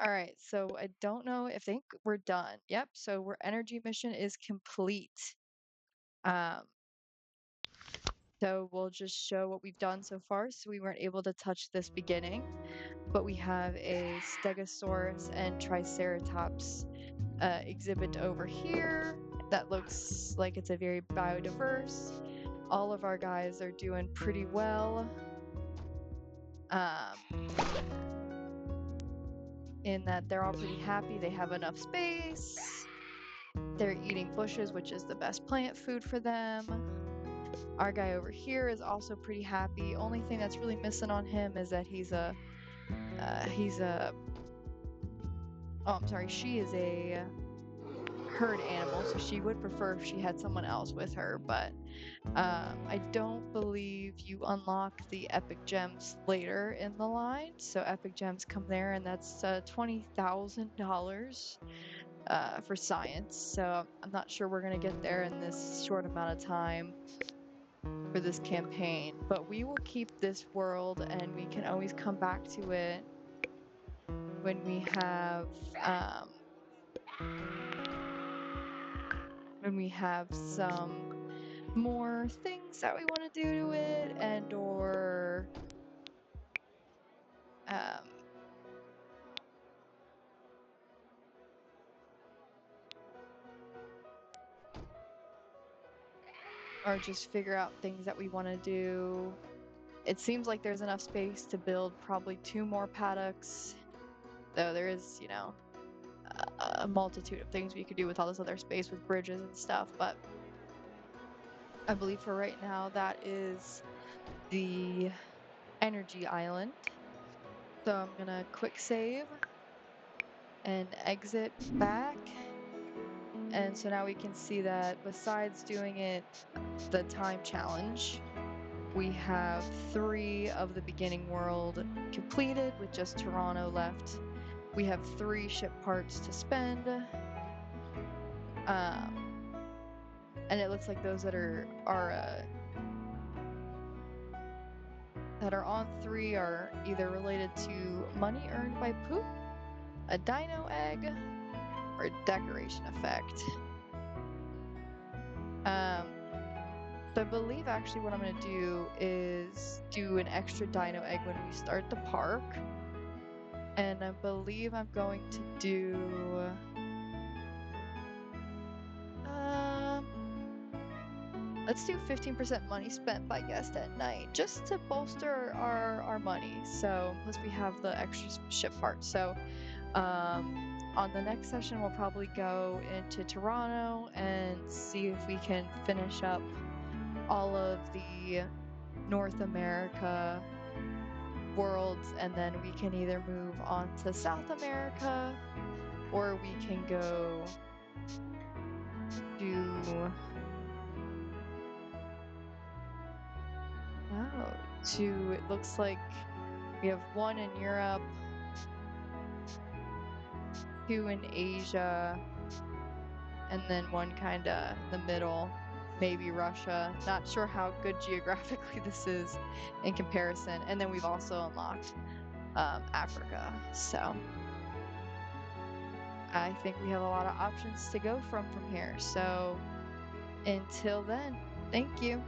All right. So I don't know if think we're done. Yep. So our energy mission is complete. Um, so we'll just show what we've done so far. So we weren't able to touch this beginning, but we have a Stegosaurus and Triceratops exhibit over here. That looks like it's a very biodiverse. All of our guys are doing pretty well. Um, in that they're all pretty happy. They have enough space. They're eating bushes, which is the best plant food for them. Our guy over here is also pretty happy. Only thing that's really missing on him is that oh, I'm sorry, she is a herd animal, so she would prefer if she had someone else with her, but I don't believe you unlock the epic gems later in the line. So epic gems come there, and that's $20,000 for science. So I'm not sure we're gonna get there in this short amount of time for this campaign. But we will keep this world, and we can always come back to it when we have um, some more things that we want to do to it, and um, or just figure out things that we want to do. It seems like there's enough space to build probably 2 more paddocks, though there is, a multitude of things we could do with all this other space with bridges and stuff. But I believe for right now that is the energy island. So I'm gonna quick save and exit back. And so now we can see that besides doing it the time challenge, we have 3 of the beginning world completed with just Toronto left. We have 3 ship parts to spend. And it looks like those that are on 3 are either related to money earned by poop, a dino egg, or a decoration effect. So I believe actually what I'm going to do is do an extra dino egg when we start the park. And I believe I'm going to do um let's do 15% money spent by guest at night, just to bolster our money. So plus we have the extra ship part. So on the next session we'll probably go into Toronto and see if we can finish up all of the North America worlds, and then we can either move on to South America, or we can go to oh, it looks like we have 1 in Europe, 2 in Asia, and then 1 kinda in the middle. maybe Russia. Not sure how good geographically this is in comparison. And then we've also unlocked Africa. So I think we have a lot of options to go from here. So until then, thank you.